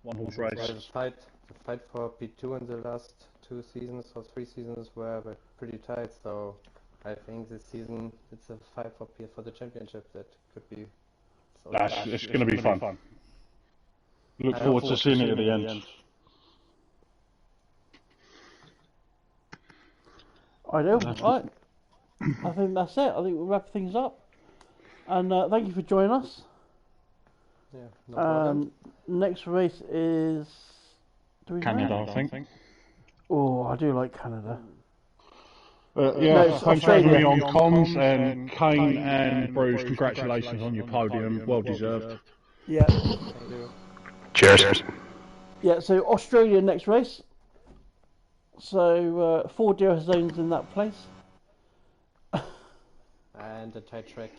One-horse race. The fight for P2 in the last 2 seasons or 3 seasons were pretty tight, so I think this season it's a fight for the championship that could be... It's going to be fun. Look forward to seeing it at the end. I know. Right. I think that's it. I think we'll wrap things up. And thank you for joining us. Yeah, no problem. Next race is... Canada, I think. Oh, I do like Canada. Thanks for having me on comms, and Kane and Bruce, congratulations on your podium. Well deserved. Yeah. Thank you. Cheers. Yeah, so Australia next race. So 4 DRS zones in that place. And a tight track.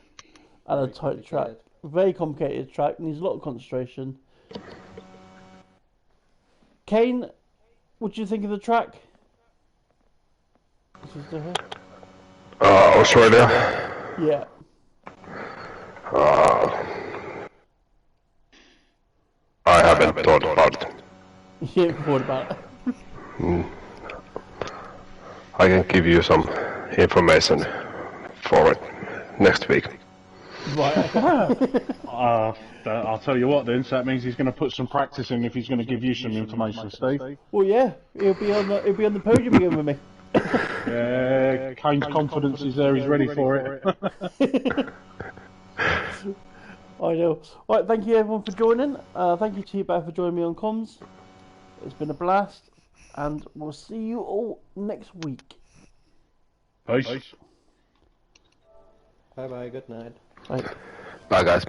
And a tight track. Very complicated track, needs a lot of concentration. Kane, what do you think of the track? Is he still here? Australia. Yeah. I haven't thought about it. You haven't thought about it. I can give you some information for it next week. Right. I'll tell you what then, so that means he's going to put some practice in if he's going to give you some information, Steve. Well, yeah, he'll be on the podium again with me. Yeah, Kane's confidence is there, he's ready for it. I know. Right, thank you everyone for joining. Thank you to you both for joining me on comms. It's been a blast, and we'll see you all next week. Peace. Bye bye, good night. Bye. Bye, guys.